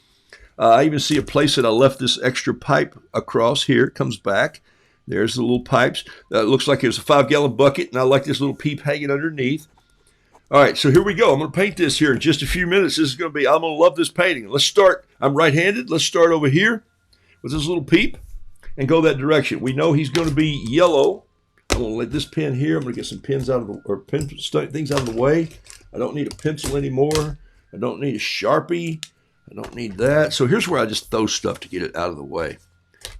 Speaker 1: I even see a place that I left this extra pipe across here. It comes back. There's the little pipes. It looks like it's a 5-gallon bucket, and I like this little peep hanging underneath. All right, so here we go. I'm going to paint this here in just a few minutes. I'm going to love this painting. Let's start. I'm right-handed. Let's start over here with this little peep and go that direction. We know he's going to be yellow. I'm going to let this pen here. I'm going to get some pens out of things out of the way. I don't need a pencil anymore. I don't need a Sharpie. I don't need that. So here's where I just throw stuff to get it out of the way.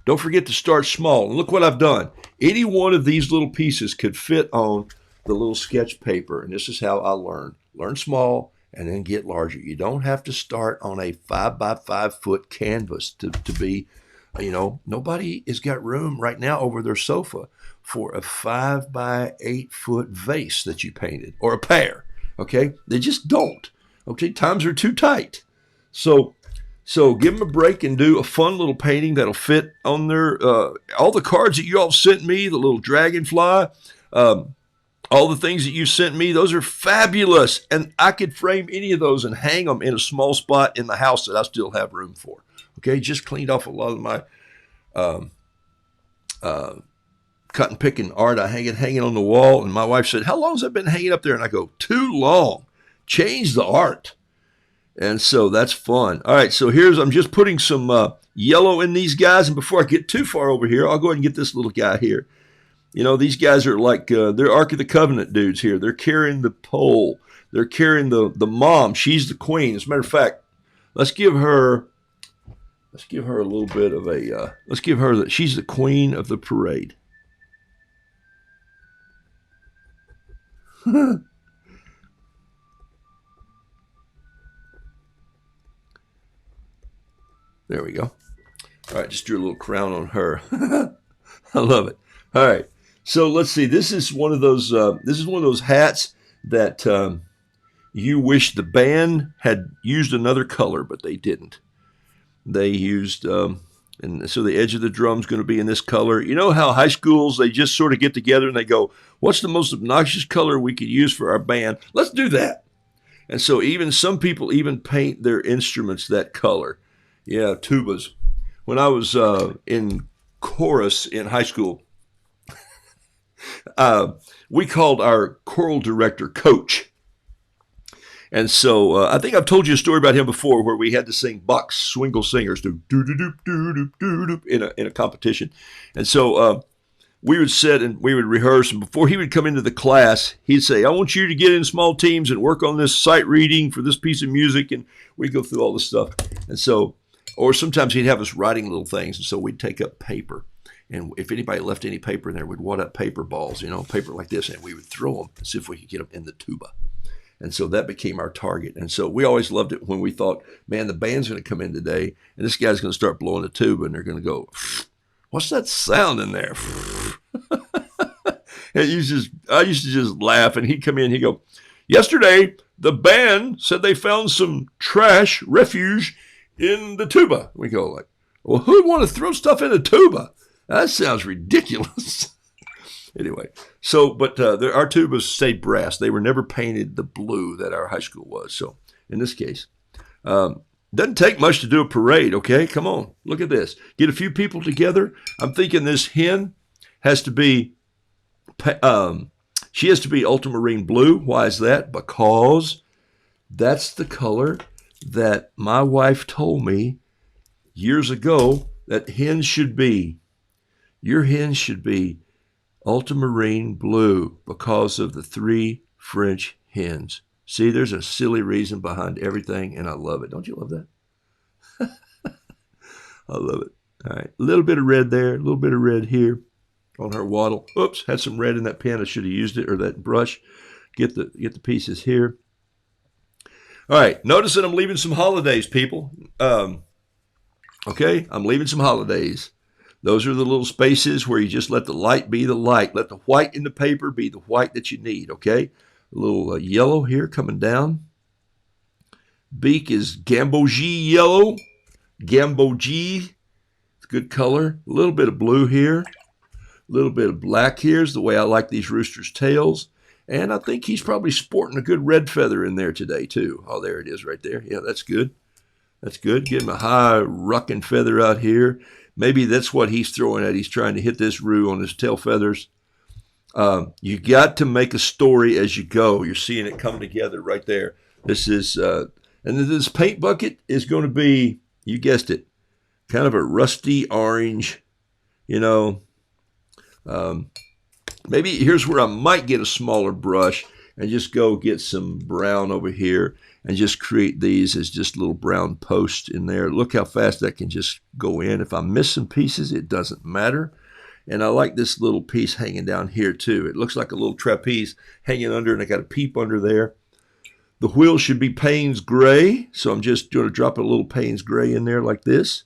Speaker 1: Don't forget to start small. And look what I've done. Any one of these little pieces could fit on the little sketch paper. And this is how I learn. Learn small and then get larger. You don't have to start on a 5 by 5 foot canvas to be, nobody has got room right now over their sofa for a 5 by 8 foot vase that you painted or a pear. Okay. They just don't. Okay. Times are too tight. So give them a break and do a fun little painting that'll fit on their, all the cards that you all sent me, the little dragonfly, all the things that you sent me, those are fabulous. And I could frame any of those and hang them in a small spot in the house that I still have room for. Okay, just cleaned off a lot of my cut and picking art. I hanging on the wall. And my wife said, how long has that been hanging up there? And I go, too long. Change the art. And so that's fun. All right, so I'm just putting some yellow in these guys. And before I get too far over here, I'll go ahead and get this little guy here. These guys are like, they're Ark of the Covenant dudes here. They're carrying the pole. They're carrying the mom. She's the queen. As a matter of fact, let's give her a little bit of let's give her that she's the queen of the parade. There we go. All right, just drew a little crown on her. I love it. All right. So let's see. This is one of those hats that you wish the band had used another color, but they didn't. They used, and so the edge of the drum is going to be in this color. You know how high schools, they just sort of get together and they go, what's the most obnoxious color we could use for our band? Let's do that. And so some people even paint their instruments that color. Yeah, tubas. When I was in chorus in high school, we called our choral director Coach. And so I think I've told you a story about him before, where we had to sing box swingle singers do do do do do do do in a competition. And so we would sit and we would rehearse. And before he would come into the class, he'd say, "I want you to get in small teams and work on this sight reading for this piece of music." And we'd go through all this stuff. And so, or sometimes he'd have us writing little things. And so we'd take up paper. And if anybody left any paper in there, we'd wad up paper balls, paper like this, and we would throw them and see if we could get them in the tuba. And so that became our target. And so we always loved it when we thought, man, the band's going to come in today, and this guy's going to start blowing the tuba, and they're going to go, "What's that sound in there?" And I used to just laugh, and he'd come in, he'd go, "Yesterday, the band said they found some trash, refuse in the tuba." We go like, "Well, who'd want to throw stuff in a tuba? That sounds ridiculous." Anyway, so, but our tubas stayed brass. They were never painted the blue that our high school was. So in this case, doesn't take much to do a parade, okay? Come on, look at this. Get a few people together. I'm thinking this hen has to be, she has to be ultramarine blue. Why is that? Because that's the color that my wife told me years ago that hens should be. Your hen should be ultramarine blue because of the 3 French hens. See, there's a silly reason behind everything, and I love it. Don't you love that? I love it. All right, a little bit of red there, a little bit of red here on her wattle. Oops, had some red in that pen. I should have used it, or that brush. Get the pieces here. All right, notice that I'm leaving some holidays, people. Okay, I'm leaving some holidays. Those are the little spaces where you just let the light be the light. Let the white in the paper be the white that you need, okay? A little yellow here coming down. Beak is Gambogi yellow. Gambogi, it's a good color. A little bit of blue here. A little bit of black here is the way I like these roosters' tails. And I think he's probably sporting a good red feather in there today, too. Oh, there it is right there. Yeah, that's good. That's good. Give him a high rucking feather out here. Maybe that's what he's throwing at. He's trying to hit this roo on his tail feathers. You got to make a story as you go. You're seeing it come together right there. This is, and this paint bucket is going to be, you guessed it, kind of a rusty orange, maybe here's where I might get a smaller brush and just go get some brown over here and just create these as just little brown posts in there. Look how fast that can just go in. If I'm missing pieces, it doesn't matter. And I like this little piece hanging down here too. It looks like a little trapeze hanging under, and I got a peep under there. The wheel should be Payne's gray, so I'm just going to drop a little Payne's gray in there like this.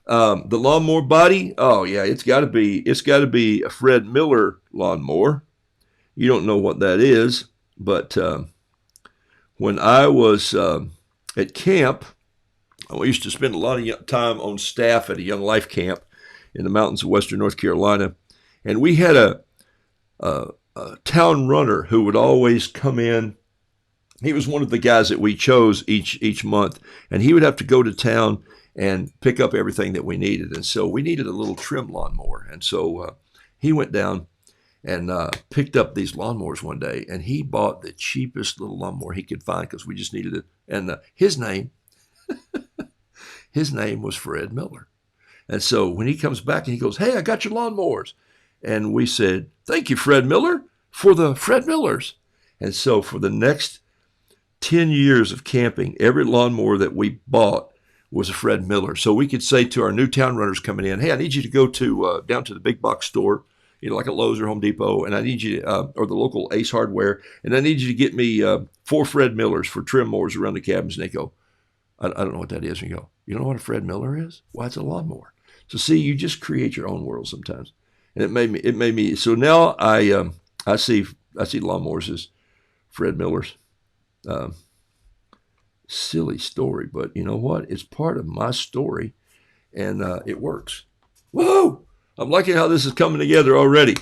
Speaker 1: The lawnmower body, oh yeah, it's got to be a Fred Miller lawnmower. You don't know what that is, but when I was at camp, I used to spend a lot of time on staff at a Young Life camp in the mountains of western North Carolina, and we had a town runner who would always come in. He was one of the guys that we chose each month, and he would have to go to town and pick up everything that we needed. And so we needed a little trim lawnmower, and so he went down and picked up these lawnmowers one day, and he bought the cheapest little lawnmower he could find because we just needed it. And his name was Fred Miller. And so when he comes back and he goes, "Hey, I got your lawnmowers." And we said, "Thank you, Fred Miller, for the Fred Millers." And so for the next 10 years of camping, every lawnmower that we bought was a Fred Miller. So we could say to our new town runners coming in, "Hey, I need you to go to down to the big box store, like a Lowe's or Home Depot, and I need you, or the local Ace Hardware, and I need you to get me 4 Fred Millers for trim mowers around the cabins." And they go, I don't know what that is. And you go, "You know what a Fred Miller is? Well, it's a lawnmower." So see, you just create your own world sometimes. And it made me, so now I see lawnmowers as Fred Millers. Silly story, but you know what? It's part of my story, and it works. Whoa! I'm liking how this is coming together already.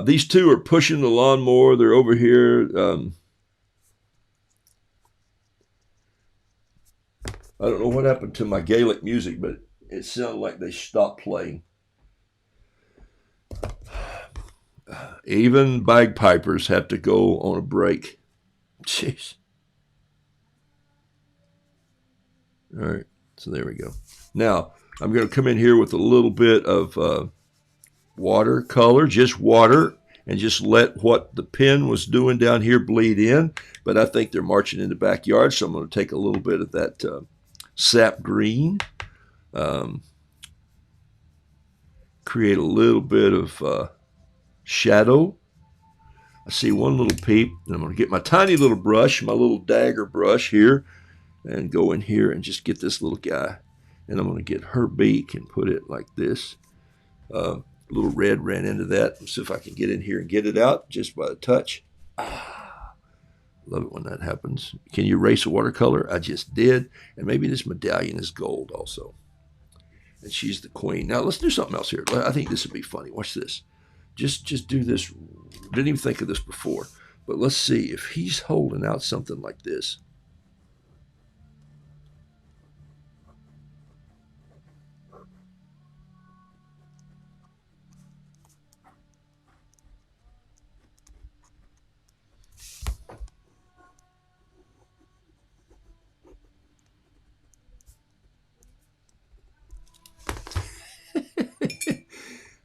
Speaker 1: These two are pushing the lawnmower. They're over here. I don't know what happened to my Gaelic music, but it sounded like they stopped playing. Even bagpipers have to go on a break. Jeez. All right, so there we go. Now, I'm going to come in here with a little bit of watercolor, just water, and just let what the pen was doing down here bleed in. But I think they're marching in the backyard, so I'm going to take a little bit of that sap green, create a little bit of shadow. I see one little peep, and I'm going to get my tiny little brush, my little dagger brush here, and go in here and just get this little guy. And I'm going to get her beak and put it like this. A little red ran into that. Let's see if I can get in here and get it out just by a touch. Love it when that happens. Can you erase a watercolor? I just did. And maybe this medallion is gold also. And she's the queen. Now let's do something else here. I think this would be funny. Watch this. Just do this. Didn't even think of this before. But let's see if he's holding out something like this.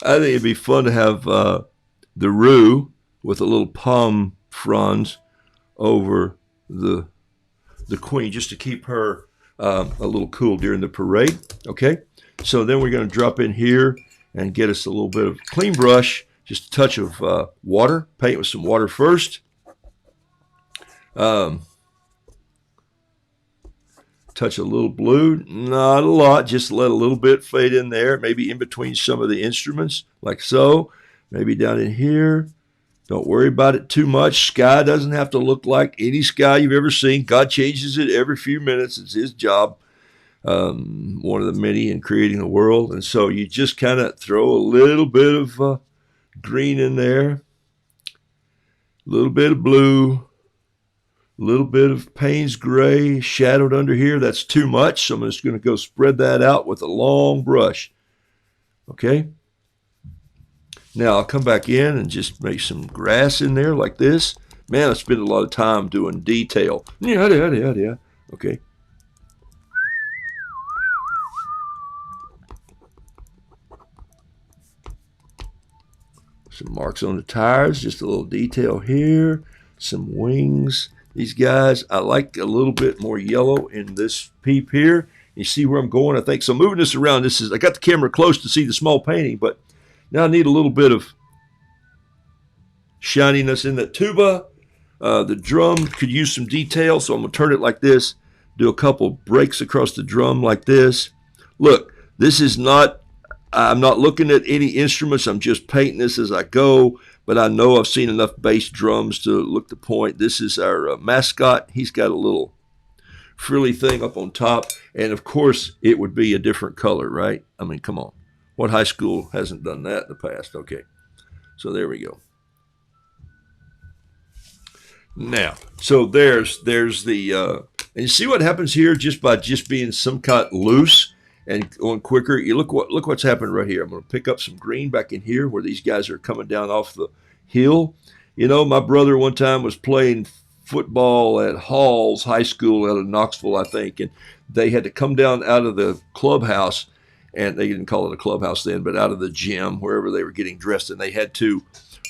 Speaker 1: I think it'd be fun to have the roo with a little palm fronds over the queen, just to keep her a little cool during the parade. Okay, so then we're going to drop in here and get us a little bit of clean brush, just a touch of water. Paint with some water first. Touch a little blue, not a lot, just let a little bit fade in there, maybe in between some of the instruments, like so, maybe down in here. Don't worry about it too much. Sky doesn't have to look like any sky you've ever seen. God changes it every few minutes. It's his job, one of the many in creating the world. And so you just kind of throw a little bit of green in there, a little bit of blue, a little bit of Payne's gray shadowed under here. That's too much, so I'm just going to go spread that out with a long brush. Okay? Now I'll come back in and just make some grass in there like this. Man, I spend a lot of time doing detail. Yeah. Okay. Some marks on the tires, just a little detail here. Some wings. These guys, I like a little bit more yellow in this peep here. You see where I'm going, I think. So moving this around, I got the camera close to see the small painting, but now I need a little bit of shininess in that tuba. The drum could use some detail, so I'm going to turn it like this, do a couple breaks across the drum like this. Look, this is not, I'm not looking at any instruments. I'm just painting this as I go. But I know I've seen enough bass drums to look the point. This is our mascot. He's got a little frilly thing up on top. And, of course, it would be a different color, right? I mean, come on. What high school hasn't done that in the past? Okay. So there we go. Now, so there's the, and you see what happens here just by just being some kind loose and going quicker. You look what's happened right here. I'm going to pick up some green back in here where these guys are coming down off the hill. You know, my brother one time was playing football at Halls High School out of Knoxville, I think, and they had to come down out of the clubhouse, and they didn't call it a clubhouse then, but out of the gym, wherever they were getting dressed, and they had to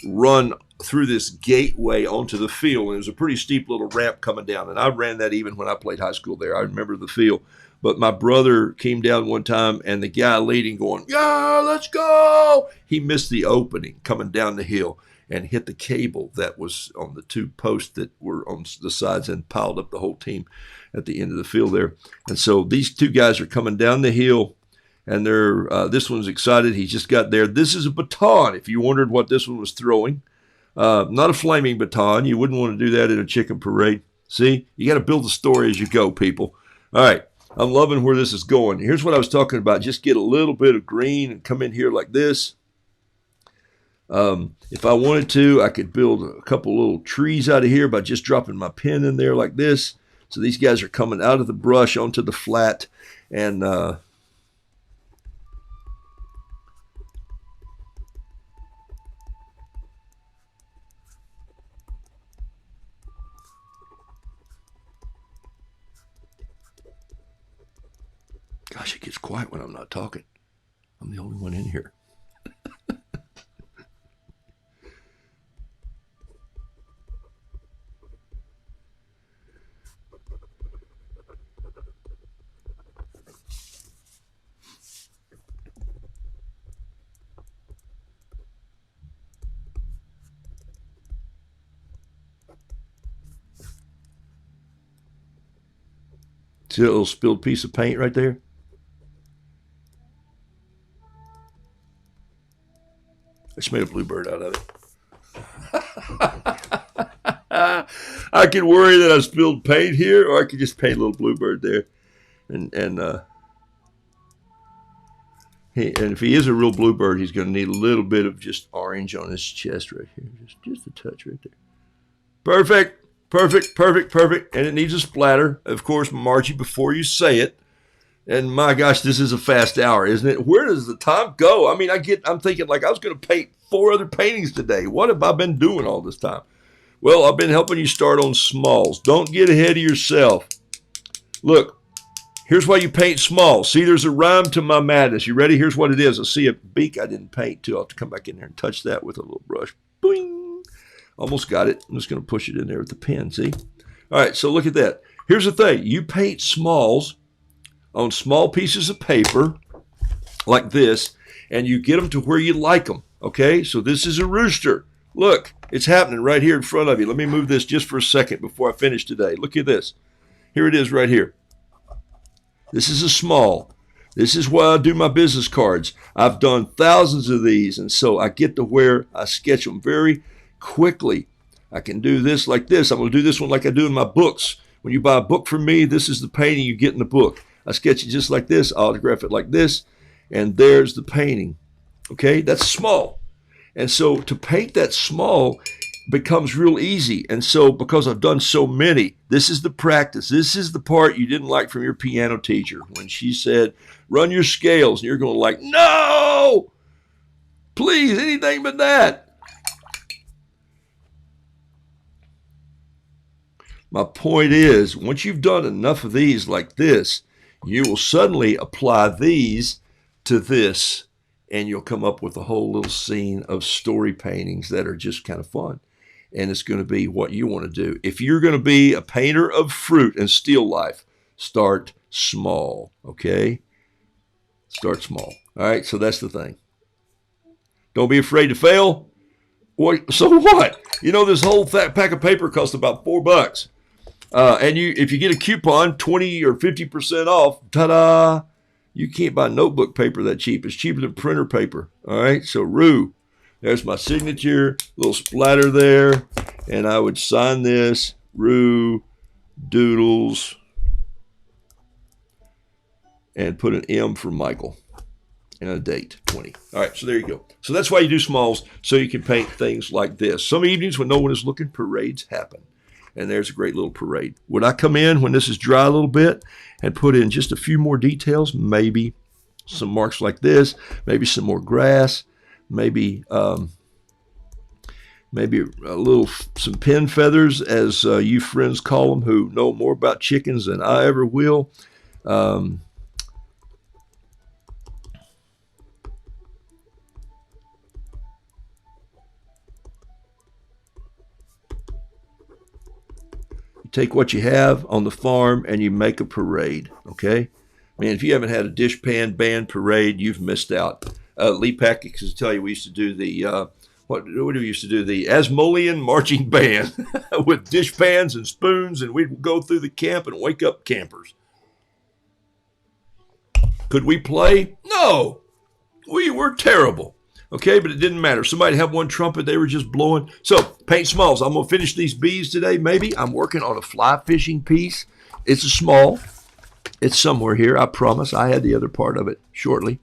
Speaker 1: run through this gateway onto the field, and it was a pretty steep little ramp coming down, and I ran that even when I played high school there. I remember the field. But my brother came down one time, and the guy leading going, yeah, let's go. He missed the opening coming down the hill and hit the cable that was on the two posts that were on the sides and piled up the whole team at the end of the field there. And so these two guys are coming down the hill, and they're this one's excited. He just got there. This is a baton, if you wondered what this one was throwing. Not a flaming baton. You wouldn't want to do that in a chicken parade. See, you got to build the story as you go, people. All right. I'm loving where this is going. Here's what I was talking about. Just get a little bit of green and come in here like this. If I wanted to, I could build a couple little trees out of here by just dropping my pen in there like this. So these guys are coming out of the brush onto the flat, and Gosh, it gets quiet when I'm not talking. I'm the only one in here. See that little spilled piece of paint right there? I just made a bluebird out of it. I could worry that I spilled paint here, or I could just paint a little bluebird there. And if he is a real bluebird, he's going to need a little bit of just orange on his chest right here. Just a touch right there. Perfect. Perfect, perfect, perfect. And it needs a splatter. Of course, Margie, before you say it. And my gosh, this is a fast hour, isn't it? Where does the time go? I mean, I'm thinking like I was going to paint 4 other paintings today. What have I been doing all this time? Well, I've been helping you start on smalls. Don't get ahead of yourself. Look, here's why you paint small. See, there's a rhyme to my madness. You ready? Here's what it is. I see a beak I didn't paint too. I'll have to come back in there and touch that with a little brush. Boing. Almost got it. I'm just going to push it in there with the pen, see? All right, so look at that. Here's the thing. You paint smalls on small pieces of paper like this, and you get them to where you like them, okay? So this is a rooster. Look, it's happening right here in front of you. Let me move this just for a second before I finish today. Look at this. Here it is right here. This is a small. This is why I do my business cards. I've done thousands of these, and so I get to where I sketch them very quickly. I can do this like this. I'm going to do this one like I do in my books. When you buy a book from me, this is the painting you get in the book. I sketch it just like this, autograph it like this, and there's the painting. Okay, that's small. And so to paint that small becomes real easy. And so because I've done so many, this is the practice. This is the part you didn't like from your piano teacher when she said, run your scales. And you're going like, no, please, anything but that. My point is, once you've done enough of these like this, you will suddenly apply these to this, and you'll come up with a whole little scene of story paintings that are just kind of fun. And it's going to be what you want to do. If you're going to be a painter of fruit and still life, start small, okay? Start small. All right, so that's the thing. Don't be afraid to fail. So what? You know, this whole pack of paper costs about $4. And if you get a coupon, 20 or 50% off, ta-da, you can't buy notebook paper that cheap. It's cheaper than printer paper. All right, so Roo, there's my signature, little splatter there, and I would sign this, Roodoodles, and put an M for Michael and a date, 20. All right, so there you go. So that's why you do smalls, so you can paint things like this. Some evenings when no one is looking, parades happen. And there's a great little parade. Would I come in when this is dry a little bit and put in just a few more details? Maybe some marks like this, maybe some more grass, maybe some pin feathers, as you friends call them, who know more about chickens than I ever will. Take what you have on the farm and you make a parade, okay? Man, if you haven't had a dishpan band parade, you've missed out. Lee Packett used to tell you we used to do the, what do we used to do? The Asmolean marching band with dishpans and spoons, and we'd go through the camp and wake up campers. Could we play? No, we were terrible. Okay, but it didn't matter. Somebody had one trumpet, they were just blowing. So, paint smalls. I'm going to finish these bees today, maybe. I'm working on a fly fishing piece. It's a small. It's somewhere here, I promise. I had the other part of it shortly.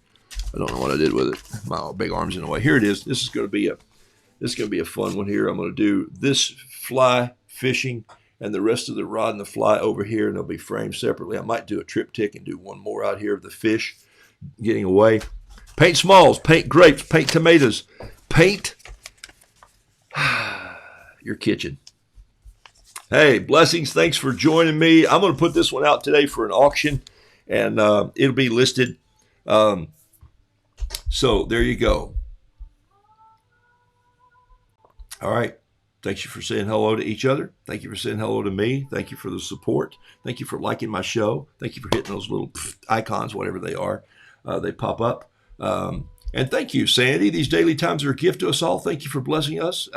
Speaker 1: I don't know what I did with it. My big arm's in the way. Here it is. This is going to be a fun one here. I'm going to do this fly fishing and the rest of the rod and the fly over here, and they'll be framed separately. I might do a triptych and do one more out here of the fish getting away. Paint smalls, paint grapes, paint tomatoes, paint your kitchen. Hey, blessings. Thanks for joining me. I'm going to put this one out today for an auction, and it'll be listed. So there you go. All right. Thank you for saying hello to each other. Thank you for saying hello to me. Thank you for the support. Thank you for liking my show. Thank you for hitting those little icons, whatever they are. They pop up. And thank you, Sandy. These daily times are a gift to us all. Thank you for blessing us.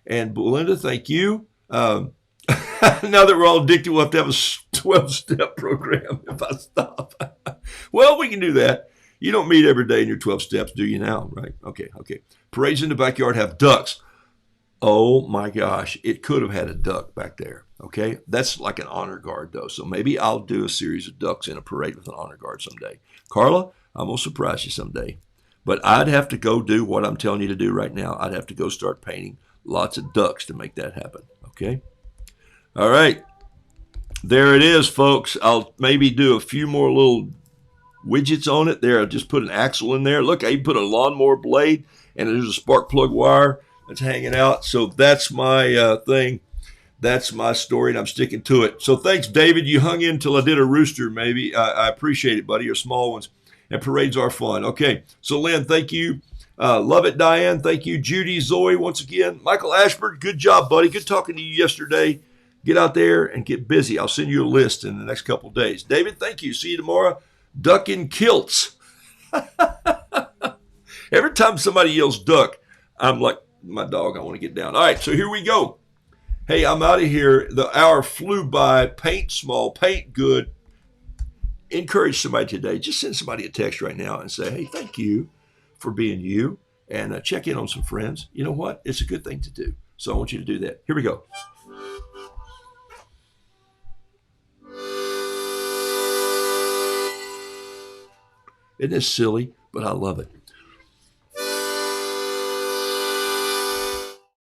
Speaker 1: And Belinda, thank you. Now that we're all addicted, we'll have to have a 12-step program if I stop. Well, we can do that. You don't meet every day in your 12 steps, do you now? Right? Okay. Parades in the backyard have ducks. Oh my gosh, it could have had a duck back there. Okay, that's like an honor guard though. So maybe I'll do a series of ducks in a parade with an honor guard someday. Carla, I'm gonna surprise you someday. But I'd have to go do what I'm telling you to do right now. I'd have to go start painting lots of ducks to make that happen. Okay. All right. There it is, folks. I'll maybe do a few more little widgets on it there. I'll just put an axle in there. Look, I even put a lawnmower blade, and there's a spark plug wire that's hanging out. So that's my thing. That's my story, and I'm sticking to it. So thanks, David. You hung in till I did a rooster, maybe. I appreciate it, buddy. Your small ones. And parades are fun. Okay. So, Lynn, thank you. Love it, Diane. Thank you. Judy, Zoe, once again. Michael Ashford, good job, buddy. Good talking to you yesterday. Get out there and get busy. I'll send you a list in the next couple of days. David, thank you. See you tomorrow. Duck in kilts. Every time somebody yells duck, I'm like, my dog, I want to get down. All right, so here we go. Hey, I'm out of here. The hour flew by. Paint small, paint good. Encourage somebody today. Just send somebody a text right now and say, hey, thank you for being you, and check in on some friends. You know what? It's a good thing to do. So I want you to do that. Here we go. Isn't this silly? But I love it.